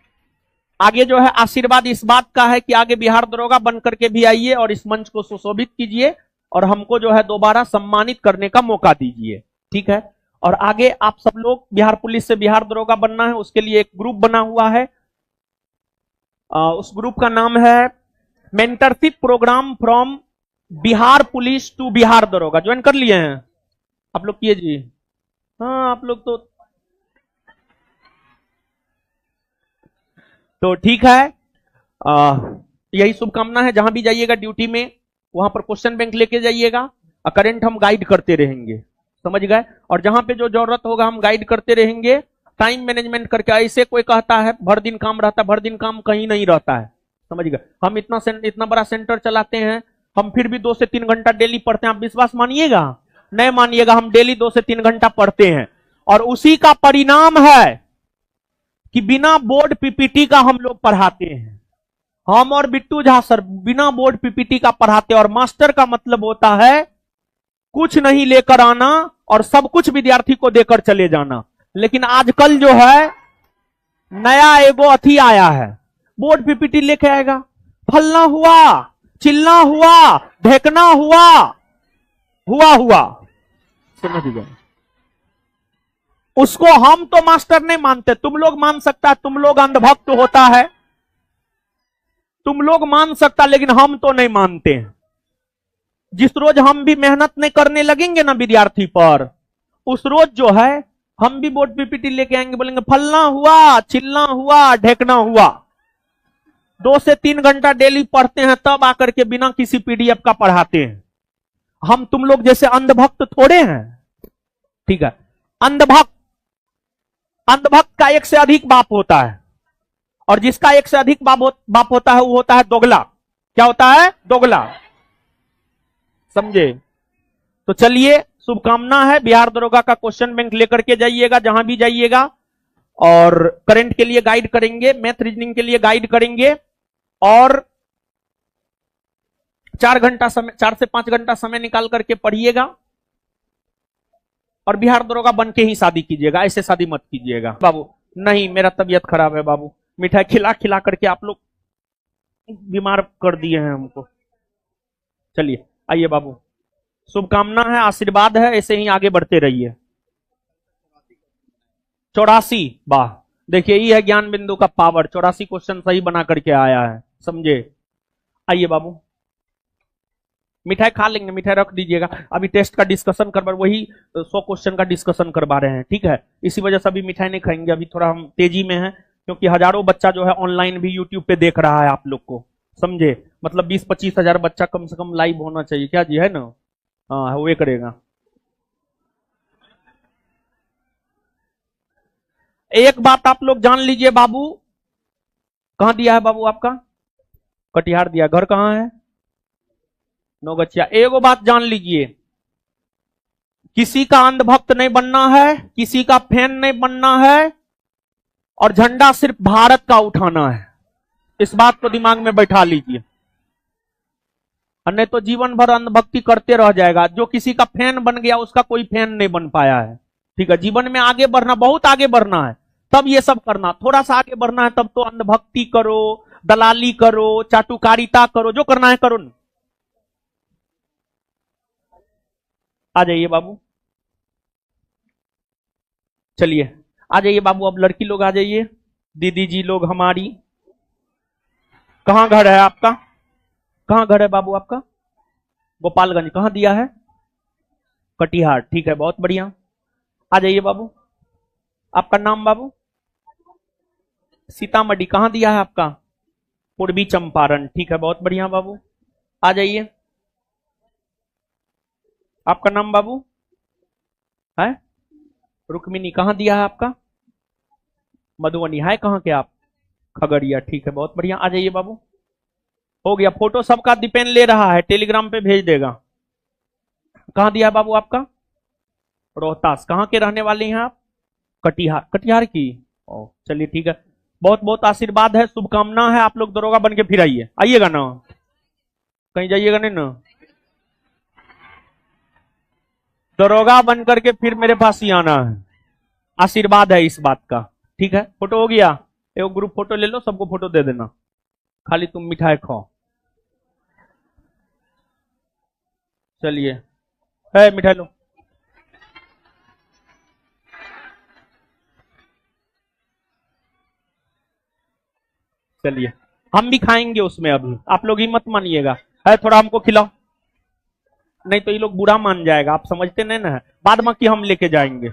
आगे जो है आशीर्वाद इस बात का है कि आगे बिहार दरोगा बन करके भी आइए और इस मंच को सुशोभित कीजिए और हमको जो है दोबारा सम्मानित करने का मौका दीजिए, ठीक है। और आगे आप सब लोग बिहार पुलिस से बिहार दरोगा बनना है, उसके लिए एक ग्रुप बना हुआ है। उस ग्रुप का नाम है mentorship programme from Bihar police to Bihar दरोगा। ज्वाइन कर लिए हैं आप लोग? किए जी? हाँ, आप लोग तो ठीक है। यही शुभकामना है। जहां भी जाइएगा ड्यूटी में, वहां पर क्वेश्चन बैंक लेके जाइएगा। करंट हम गाइड करते रहेंगे, समझ गए। और जहां पे जो जरूरत होगा हम गाइड करते रहेंगे, टाइम मैनेजमेंट करके। ऐसे कोई कहता है भर दिन काम रहता है, भर दिन काम कहीं नहीं रहता है, समझ गए। हम इतना बड़ा सेंटर चलाते हैं, हम फिर भी 2 से 3 घंटा डेली पढ़ते हैं। आप विश्वास मानिएगा नहीं मानिएगा, हम डेली 2 से 3 घंटा पढ़ते हैं। और उसी का परिणाम है कि बिना बोर्ड पीपीटी का हम लोग पढ़ाते हैं। हम और बिट्टू झा सर बिना बोर्ड पीपीटी का पढ़ाते हैं। और मास्टर का मतलब होता है कुछ नहीं लेकर आना और सब कुछ विद्यार्थी को देकर चले जाना। लेकिन आजकल जो है नया एगो अथी आया है, बोर्ड पीपीटी लेके आएगा, फलना हुआ, चिल्ला हुआ, ढेकना हुआ, समझ गए। उसको हम तो मास्टर नहीं मानते, तुम लोग मान सकता है, तुम लोग अंधभक्त होता है, तुम लोग मान सकता, लेकिन हम तो नहीं मानते हैं। जिस रोज हम भी मेहनत नहीं करने लगेंगे ना विद्यार्थी पर, उस रोज जो है हम भी बोर्ड पीपीटी लेके आएंगे, बोलेंगे फलना हुआ, चिल्ला हुआ, ढेकना हुआ। 2 से 3 घंटा डेली पढ़ते हैं, तब आकर के बिना किसी पीडीएफ का पढ़ाते हैं। हम तुम लोग जैसे अंधभक्त थोड़े हैं, ठीक है। अंधभक्त का एक से अधिक बाप होता है, और जिसका एक से अधिक बाप होता है वो होता है दोगला। क्या होता है? दोगला, समझे। तो चलिए, शुभकामना है। बिहार दरोगा का क्वेश्चन बैंक लेकर के जाइएगा जहां भी जाइएगा, और करंट के लिए गाइड करेंगे, मैथ रीजनिंग के लिए गाइड करेंगे, और 4 से 5 घंटा समय निकाल करके पढ़िएगा। और बिहार दरोगा बन के ही शादी कीजिएगा, ऐसे शादी मत कीजिएगा बाबू। नहीं, मेरा तबीयत खराब है बाबू, मिठाई खिला खिला करके आप लोग बीमार कर दिए हैं हमको। चलिए आइए बाबू, शुभकामना है, आशीर्वाद है, ऐसे ही आगे बढ़ते रहिए। 84, वाह, देखिए ये है ज्ञान बिंदु का पावर। 84 क्वेश्चन सही बना करके आया है, समझे। आइए बाबू, मिठाई खा लेंगे, मिठाई रख दीजिएगा। अभी टेस्ट का डिस्कशन करवा, वही 100 क्वेश्चन का डिस्कशन करवा रहे हैं, ठीक है। इसी वजह से अभी मिठाई नहीं खाएंगे, अभी थोड़ा हम तेजी में हैं, क्योंकि हजारों बच्चा जो है ऑनलाइन भी यूट्यूब पे देख रहा है आप लोग को, समझे। मतलब 20-25 हजार बच्चा कम से कम लाइव होना चाहिए, क्या जी, है ना। हाँ, वो करेगा। एक बात आप लोग जान लीजिए बाबू, कहां दिया है बाबू आपका? कटिहार दिया। घर कहां है? नौगछिया। एगो बात जान लीजिए, किसी का अंधभक्त नहीं बनना है, किसी का फैन नहीं बनना है, और झंडा सिर्फ भारत का उठाना है। इस बात को दिमाग में बैठा लीजिए, और नहीं तो जीवन भर अंधभक्ति करते रह जाएगा। जो किसी का फैन बन गया उसका कोई फैन नहीं बन पाया है। ठीक है, जीवन में आगे बढ़ना, बहुत आगे बढ़ना है, तब ये सब करना। थोड़ा सा आगे बढ़ना है तब तो अंधभक्ति करो, दलाली करो, चाटुकारिता करो, जो करना है करो। आ जाइए बाबू, चलिए आ जाइए बाबू। अब लड़की लोग आ जाइए, दीदी जी लोग हमारी। कहां घर है आपका? कहां घर है बाबू आपका? गोपालगंज। कहां दिया है? कटिहार। ठीक है, बहुत बढ़िया। आ जाइए बाबू। आपका नाम बाबू? सीतामढ़ी। कहां दिया है आपका? पूर्वी चंपारण। ठीक है, बहुत बढ़िया बाबू। आ जाइए। आपका नाम बाबू है? रुक्मिनी। कहां दिया है आपका? मधुबनी। है कहां के आप? खगड़िया। ठीक है, बहुत बढ़िया। आ जाइए बाबू। हो गया, फोटो सबका डिपेंड ले रहा है, टेलीग्राम पे भेज देगा। कहां दिया बाबू आपका? रोहतास। कहां के रहने वाले हैं आप? कटिहार। कटिहार की। ओ चलिए ठीक है, बहुत बहुत आशीर्वाद है, शुभकामना है। आप लोग दरोगा बन के फिर आइए, आइएगा ना, कहीं जाइएगा नहीं ना। दरोगा बन करके फिर मेरे पास ही आना है, आशीर्वाद है इस बात का। ठीक है, फोटो हो गया। एक ग्रुप फोटो ले लो, सबको फोटो दे देना, खाली तुम मिठाई खाओ। चलिए, है मिठाई लो। चलिए, हम भी खाएंगे उसमें, अभी आप लोग ही मत मानिएगा। है, थोड़ा हमको खिलाओ, नहीं तो ये लोग बुरा मान जाएगा, आप समझते नहीं ना है। बाद में कि हम लेके जाएंगे,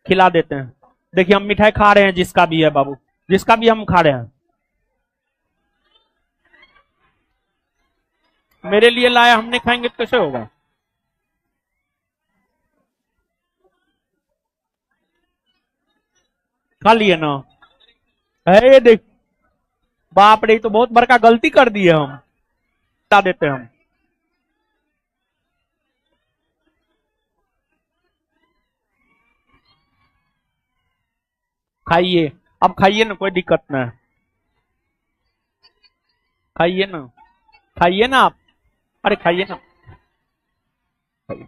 खिला देते हैं। देखिए, हम मिठाई खा रहे हैं, जिसका भी है बाबू, जिसका भी हम खा रहे हैं। मेरे लिए लाया, हमने खाएंगे तो कैसे होगा? खा लिए ना? है देख, बाप रे, ये तो बहुत बड़का गलती कर दी है हम। बता देते हैं हम। खाइए, अब खाइए ना, कोई दिक्कत ना है। खाइए ना, खाइए ना आप, अरे खाइए ना, खाइए।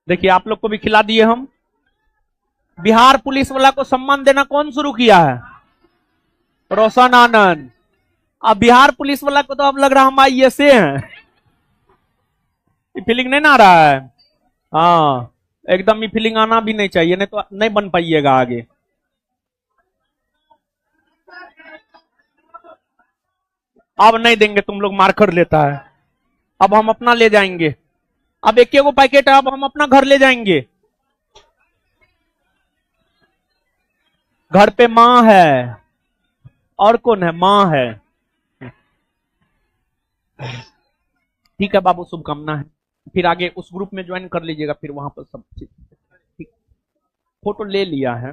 देखिए, आप लोग को भी खिला दिए हम। बिहार पुलिस वाला को सम्मान देना कौन शुरू किया है? रोशन आनंद। अब बिहार पुलिस वाला को तो अब लग रहा हम आईएएस हैं। ये फीलिंग नहीं ना आ रहा है? हाँ, एकदम ये फीलिंग आना भी नहीं चाहिए, नहीं तो नहीं बन पाइएगा आगे। अब नहीं देंगे, तुम लोग मारकर लेता है। अब हम अपना ले जाएंगे। अब एक वो पैकेट है, अब हम अपना घर ले जाएंगे। घर पे माँ है, और कौन है? माँ है। ठीक है बाबू, शुभकामना है। फिर आगे उस ग्रुप में ज्वाइन कर लीजिएगा, फिर वहां पर सब चीज। ठीक, फोटो ले लिया है,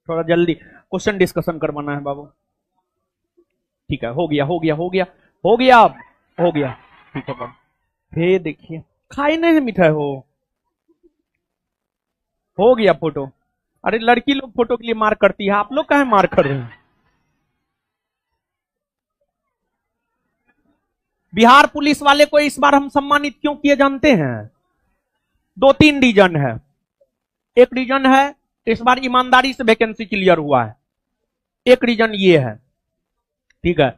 थोड़ा जल्दी क्वेश्चन डिस्कशन करवाना है बाबू। ठीक है, हो गया हो गया हो गया हो गया, अब हो गया। ठीक है बाबू, हे देखिए, खाए नहीं है मिठाई, हो गया फोटो। अरे लड़की लोग फोटो के लिए मार करती है, आप लोग काहे मार कर रहे हैं? बिहार पुलिस वाले को इस बार हम सम्मानित क्यों किए जानते हैं? दो तीन रीजन है। एक रीजन है, इस बार ईमानदारी से वैकेंसी क्लियर हुआ है, एक रीजन ये है। ठीक है,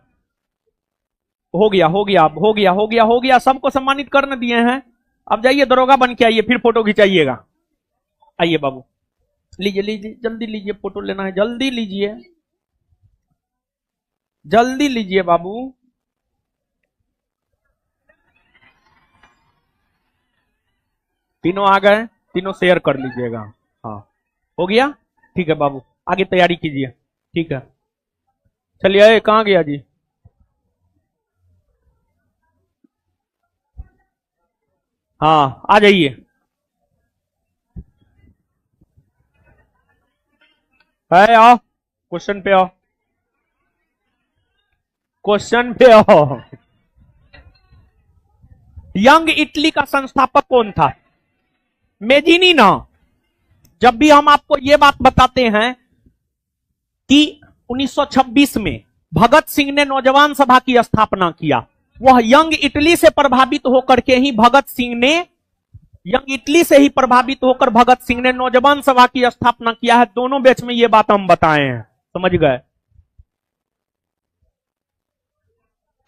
हो गया हो गया, अब हो गया हो गया हो गया, सबको सम्मानित करने दिए हैं। अब जाइए दरोगा बन के आइए, फिर फोटो खिंचाइएगा। आइए बाबू, लीजिए लीजिए, जल्दी लीजिए, फोटो लेना है, जल्दी लीजिए, जल्दी लीजिए बाबू। तीनों आ गए, तीनों शेयर कर लीजिएगा। हाँ, हो गया। ठीक है बाबू, आगे तैयारी कीजिए। ठीक है, चलिए, कहाँ गया जी? हाँ, आ जाइए। है, आओ, क्वेश्चन पे आओ। क्वेश्चन पे हो। यंग इटली का संस्थापक कौन था? मेजिनी ना। जब भी हम आपको यह बात बताते हैं कि 1926 में भगत सिंह ने नौजवान सभा की स्थापना किया, वह यंग इटली से प्रभावित होकर के ही भगत सिंह ने नौजवान सभा की स्थापना किया है। दोनों बैच में यह बात हम बताए हैं, समझ गए?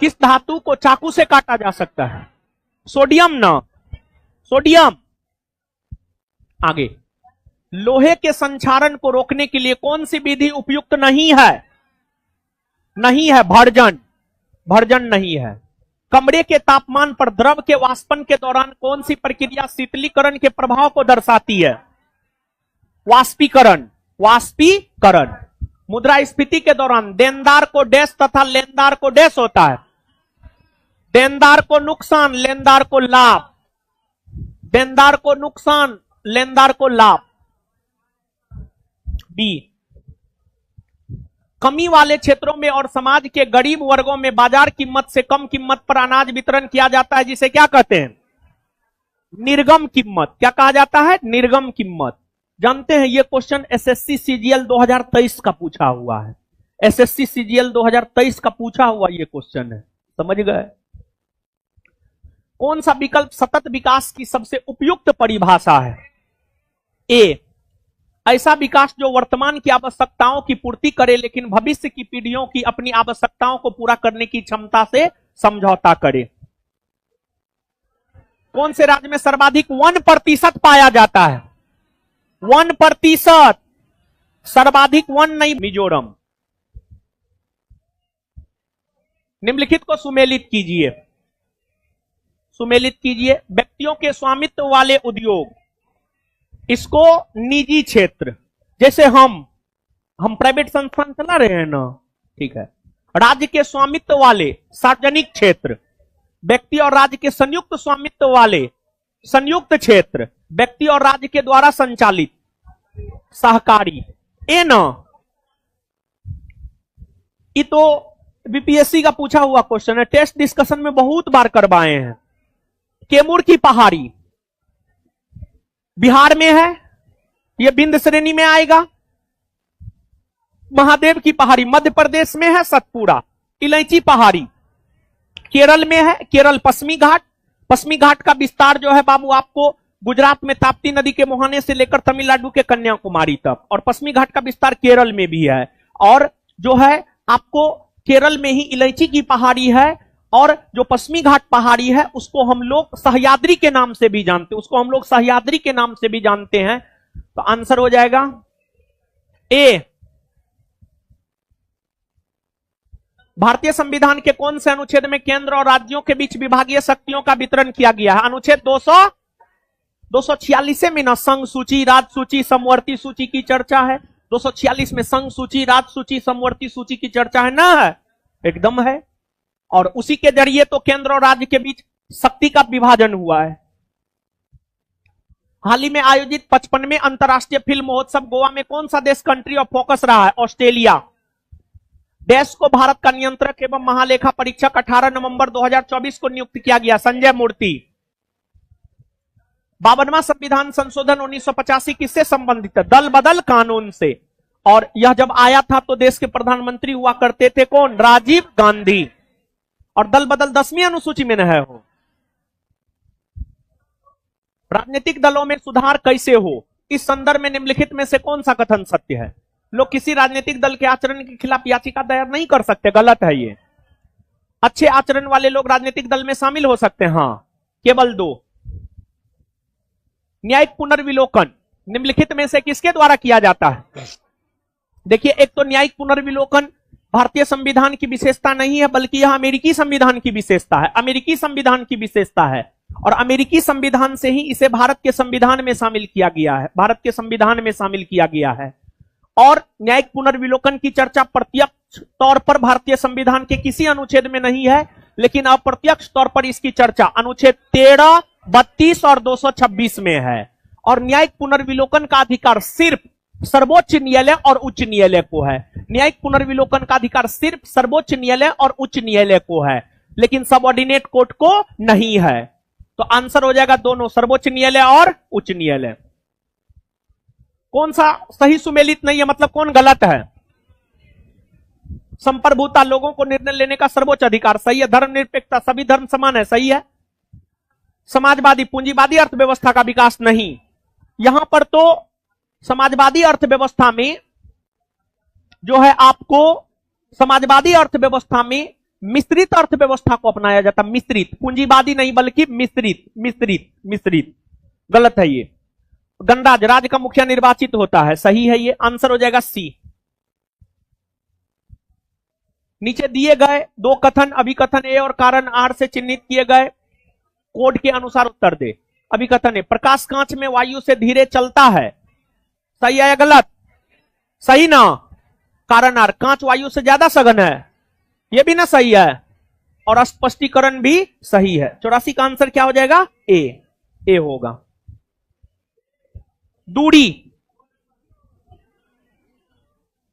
किस धातु को चाकू से काटा जा सकता है? सोडियम ना, सोडियम। आगे, लोहे के संक्षारण को रोकने के लिए कौन सी विधि उपयुक्त नहीं है? भर्जन नहीं है। कमरे के तापमान पर द्रव के वाष्पन के दौरान कौन सी प्रक्रिया शीतलीकरण के प्रभाव को दर्शाती है? वाष्पीकरण। मुद्रास्फीति के दौरान देनदार को डैश तथा लेनदार को डैश होता है। देनदार को नुकसान, लेनदार को लाभ। देनदार को नुकसान, लेनदार को लाभ। बी, कमी वाले क्षेत्रों में और समाज के गरीब वर्गों में बाजार कीमत से कम कीमत पर अनाज वितरण किया जाता है, जिसे क्या कहते हैं? निर्गम कीमत। क्या कहा जाता है? निर्गम कीमत। जानते हैं ये क्वेश्चन एसएससी सीजीएल 2023 का पूछा हुआ है। एसएससी सीजीएल 2023 का पूछा हुआ ये क्वेश्चन है, समझ गए? कौन सा विकल्प सतत विकास की सबसे उपयुक्त परिभाषा है? ए, ऐसा विकास जो वर्तमान की आवश्यकताओं की पूर्ति करे लेकिन भविष्य की पीढ़ियों की अपनी आवश्यकताओं को पूरा करने की क्षमता से समझौता करे। कौन से राज्य में सर्वाधिक 1% पाया जाता है? 1%। सर्वाधिक 1 नहीं, मिजोरम। निम्नलिखित को सुमेलित कीजिए। व्यक्तियों के स्वामित्व वाले उद्योग, इसको निजी क्षेत्र, जैसे हम प्राइवेट संस्थान चला रहे हैं ना, ठीक है। राज्य के स्वामित्व वाले सार्वजनिक क्षेत्र, व्यक्ति और राज्य के संयुक्त स्वामित्व वाले संयुक्त क्षेत्र, व्यक्ति और राज्य के द्वारा संचालित सहकारी। ए ना, ये तो बीपीएससी का पूछा हुआ क्वेश्चन है, टेस्ट डिस्कशन में बहुत बार करवाए हैं। कैमूर की पहाड़ी बिहार में है, यह बिंद श्रेणी में आएगा। महादेव की पहाड़ी मध्य प्रदेश में है, सतपुरा। इलायची पहाड़ी केरल में है, केरल पश्चिमी घाट का विस्तार जो है बाबू आपको गुजरात में ताप्ती नदी के मुहाने से लेकर तमिलनाडु के कन्याकुमारी तक, और पश्चिमी घाट का विस्तार केरल में भी है। और जो है आपको केरल में ही इलायची की पहाड़ी है, और जो पश्चिमी घाट पहाड़ी है उसको हम लोग सह्याद्री के नाम से भी जानते हैं। तो आंसर हो जाएगा ए। भारतीय संविधान के कौन से अनुच्छेद में केंद्र और राज्यों के बीच विभागीय शक्तियों का वितरण किया गया है? अनुच्छेद 246 में ना संघ सूची, राज्य सूची, समवर्ती सूची की चर्चा है। 246 में संघ सूची, राज्य सूची, समवर्ती सूची की चर्चा है ना? है, एकदम है। और उसी के जरिए तो केंद्र और राज्य के बीच शक्ति का विभाजन हुआ है। हाल ही में आयोजित 55वें अंतर्राष्ट्रीय फिल्म महोत्सव गोवा में कौन सा देश कंट्री ऑफ फोकस रहा है? ऑस्ट्रेलिया। देश को भारत का नियंत्रक एवं महालेखा परीक्षक 18 नवंबर 2024 को नियुक्त किया गया, संजय मूर्ति। 52वां संविधान संशोधन 1985 किससे संबंधित है? दल बदल कानून से। और यह जब आया था तो देश के प्रधानमंत्री हुआ करते थे कौन? राजीव गांधी। और दल बदल 10वीं अनुसूची में न है हो। राजनीतिक दलों में सुधार कैसे हो? इस संदर्भ में निम्नलिखित में से कौन सा कथन सत्य है? लोग किसी राजनीतिक दल के आचरण के खिलाफ याचिका दायर नहीं कर सकते, गलत है ये। अच्छे आचरण वाले लोग राजनीतिक दल में शामिल हो सकते हैं, हाँ, केवल 2। न्यायिक पुनर्विलोकन निम्नलिखित में से किसके द्वारा किया जाता है? देखिए, एक तो न्यायिक पुनर्विलोकन भारतीय संविधान की विशेषता नहीं है, बल्कि यह अमेरिकी संविधान की विशेषता है। अमेरिकी संविधान की विशेषता है, और अमेरिकी संविधान से ही इसे भारत के संविधान में शामिल किया गया है। और न्यायिक पुनर्विलोकन की चर्चा प्रत्यक्ष तौर पर भारतीय संविधान के किसी अनुच्छेद में नहीं है, लेकिन अप्रत्यक्ष तौर पर इसकी चर्चा अनुच्छेद 13, 32 और 226 में है। और न्यायिक पुनर्विलोकन का अधिकार सिर्फ सर्वोच्च न्यायालय और उच्च न्यायालय को है। न्यायिक पुनर्विलोकन का अधिकार सिर्फ सर्वोच्च न्यायालय और उच्च न्यायालय को है, लेकिन सबऑर्डिनेट कोर्ट को नहीं है। तो आंसर हो जाएगा दोनों, सर्वोच्च न्यायालय और उच्च न्यायालय। कौन सा सही सुमेलित नहीं है, मतलब कौन गलत है? संप्रभुता, लोगों को निर्णय लेने का सर्वोच्च अधिकार, सही है। धर्मनिरपेक्षता, सभी धर्म समान है, सही है। समाजवादी पूंजीवादी अर्थव्यवस्था का विकास, नहीं। यहां पर तो समाजवादी अर्थव्यवस्था में जो है आपको, समाजवादी अर्थव्यवस्था में मिश्रित अर्थव्यवस्था को अपनाया जाता, मिश्रित, पूंजीवादी नहीं बल्कि मिश्रित, मिश्रित, मिश्रित। गलत है ये। गणराज्य, राज्य का मुखिया निर्वाचित होता है, सही है ये। आंसर हो जाएगा सी। नीचे दिए गए दो कथन, अभिकथन ए और कारण आर से चिन्हित किए गए कोड के अनुसार उत्तर दे। अभिकथन ए, प्रकाश कांच में वायु से धीरे चलता है, सही है या गलत? सही ना। कारण आर, कांच वायु से ज्यादा सघन है, यह भी ना सही है। और स्पष्टीकरण भी सही है। 84 का आंसर क्या हो जाएगा? ए होगा। दूरी,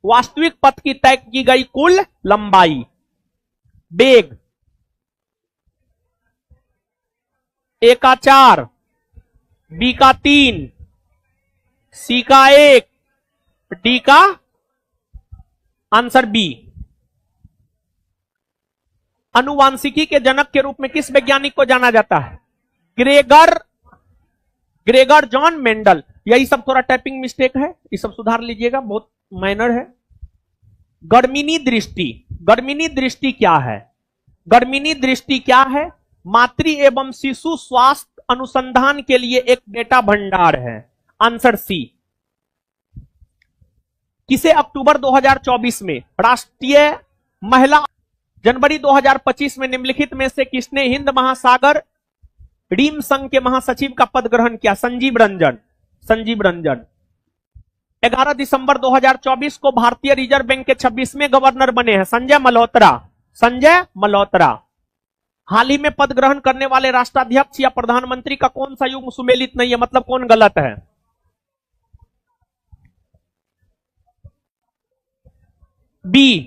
वास्तविक पथ की तय की गई कुल लंबाई। वेग, ए का 4, बी का 3, सी का 1, डी का आंसर बी। अनुवांशिकी के जनक के रूप में किस वैज्ञानिक को जाना जाता है? Gregor John Mendel. यही सब थोड़ा टाइपिंग मिस्टेक है, ये सब सुधार लीजिएगा, बहुत माइनर है। गर्मिनी दृष्टि, गर्मिनी दृष्टि क्या है? गर्मिनी दृष्टि क्या है? मातृ एवं शिशु स्वास्थ्य अनुसंधान के लिए एक डेटा भंडार है। Answer C. किसे अक्टूबर 2024 में राष्ट्रीय महिला, जनवरी 2025 में निम्नलिखित में से किसने हिंद महासागर रीम संघ के महासचिव का पद ग्रहण किया? संजीव रंजन। संजीव रंजन। 11 दिसंबर 2024 को भारतीय रिजर्व बैंक के 26वें गवर्नर बने हैं संजय मल्होत्रा। संजय मल्होत्रा। हाल ही में पद ग्रहण करने वाले राष्ट्राध्यक्ष या प्रधानमंत्री का कौन सा युग सुमेलित नहीं है, मतलब कौन गलत है? B,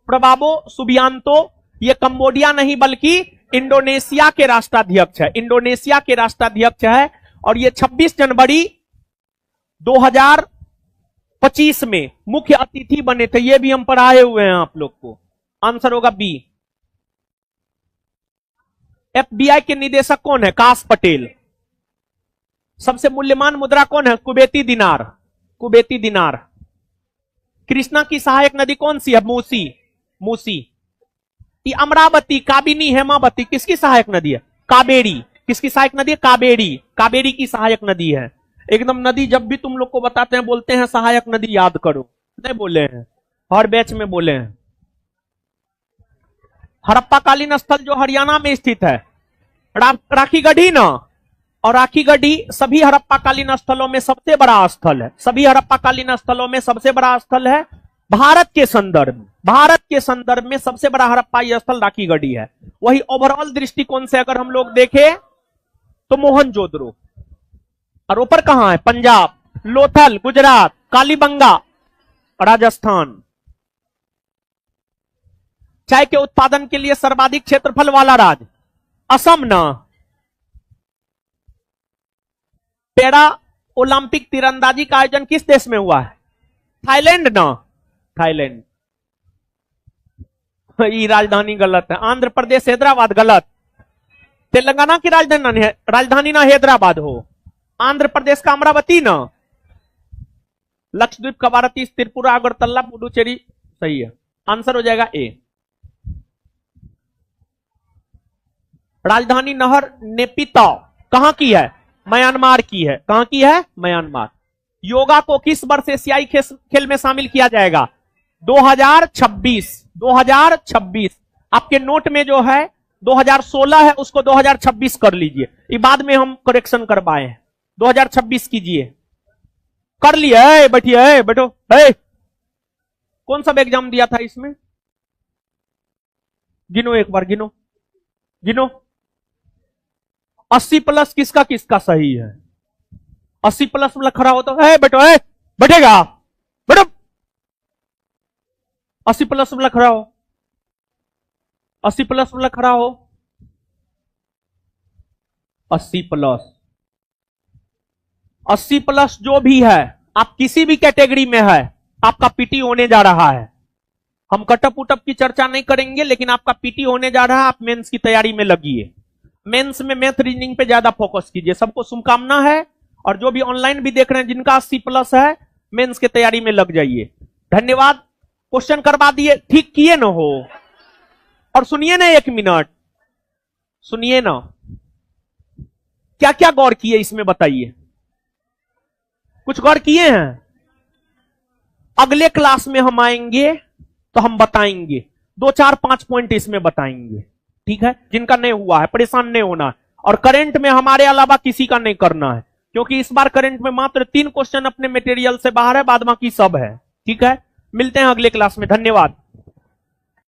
Prabowo Subianto. ये कंबोडिया नहीं बल्कि इंडोनेशिया के राष्ट्राध्यक्ष है, इंडोनेशिया के राष्ट्राध्यक्ष है। और ये 26 जनवरी 2025 में मुख्य अतिथि बने थे, ये भी हम पढ़ाए हुए हैं आप लोग को। आंसर होगा बी। एफबीआई के निदेशक कौन है? काश पटेल। सबसे मूल्यवान मुद्रा कौन है? कुवैती दिनार। कुवैती दिनार। कृष्णा की सहायक नदी कौन सी है? मूसी। मूसी। ये अमरावती, काबिनी, हेमावती किसकी सहायक नदी है? कावेरी। किसकी सहायक नदी है? कावेरी। कावेरी की सहायक नदी है। एकदम नदी जब भी तुम लोग को बताते हैं बोलते हैं सहायक नदी याद करो, नहीं बोले हैं, हर बैच में बोले हैं। हड़प्पाकालीन स्थल जो हरियाणा में स्थित है, राखीगढ़ी ना, और राखीगढ़ी सभी हड़प्पाकालीन स्थलों में सबसे बड़ा स्थल है। सभी हड़प्पाकालीन स्थलों में सबसे बड़ा स्थल है। भारत के संदर्भ में सबसे बड़ा हड़प्पाई स्थल राखीगढ़ी है। वही ओवरऑल दृष्टिकोण से अगर हम लोग देखें तो मोहनजोदड़ो। और ऊपर कहां है? पंजाब, लोथल गुजरात, कालीबंगा राजस्थान। चाय के उत्पादन के लिए सर्वाधिक क्षेत्रफल वाला राज्य असम ना। पैरा ओलंपिक तीरंदाजी का आयोजन किस देश में हुआ है? थाईलैंड ना। थाईलैंड। ये राजधानी गलत है। आंध्र प्रदेश हैदराबाद गलत। तेलंगाना की राजधानी ना हैदराबाद हो। आंध्र प्रदेश का अमरावती ना। लक्षद्वीप का भारतीय त्रिपुरा, अगरतला, पुडुचेरी सही है। आंसर हो जाएगा ए। राजधानी नहर नेपिताओ कहां की है? म्यांमार की है। कहां की है? म्यांमार। योगा को किस वर्ष एशियाई खेल में शामिल किया जाएगा? 2026। 2026। आपके नोट में जो है 2016 है, उसको 2026 कर लीजिए। ये बाद में हम करेक्शन करवाए हैं। 2026 कीजिए। कर लिया? बैठिए, बैठो। कौन सा एग्जाम दिया था इसमें? गिनो एक बार, गिनो गिनो। 80 प्लस किसका किसका सही है? 80 प्लस मतलब खड़ा हो तो है बैठो। बैठेगा, बैठो। 80 प्लस वाला खड़ा हो, 80 प्लस वाला खड़ा हो, 80 प्लस, 80 प्लस जो भी है, आप किसी भी कैटेगरी में है, आपका पीटी होने जा रहा है। हम कटअप उटअप की चर्चा नहीं करेंगे, लेकिन आपका पीटी होने जा रहा है। आप मेंस की तैयारी में लगिए। मेंस में मैथ रीजनिंग पे ज्यादा फोकस कीजिए। सबको शुभकामना है, और जो भी ऑनलाइन भी देख रहे हैं जिनका 80 प्लस है, मेंस की तैयारी में लग जाइए। धन्यवाद। क्वेश्चन करवा दिए, ठीक किए ना हो। और सुनिए ना, 1 मिनट सुनिए ना, क्या क्या गौर किए इसमें बताइए। कुछ गौर किए हैं? अगले क्लास में हम आएंगे तो हम बताएंगे, 2 4 5 पॉइंट इसमें बताएंगे, ठीक है? जिनका नहीं हुआ है परेशान नहीं होना है। और करंट में हमारे अलावा किसी का नहीं करना है, क्योंकि इस बार करंट में मात्र 3 क्वेश्चन अपने मटेरियल से बाहर है, बाद बाकी सब है, ठीक है? मिलते हैं अगले क्लास में। धन्यवाद।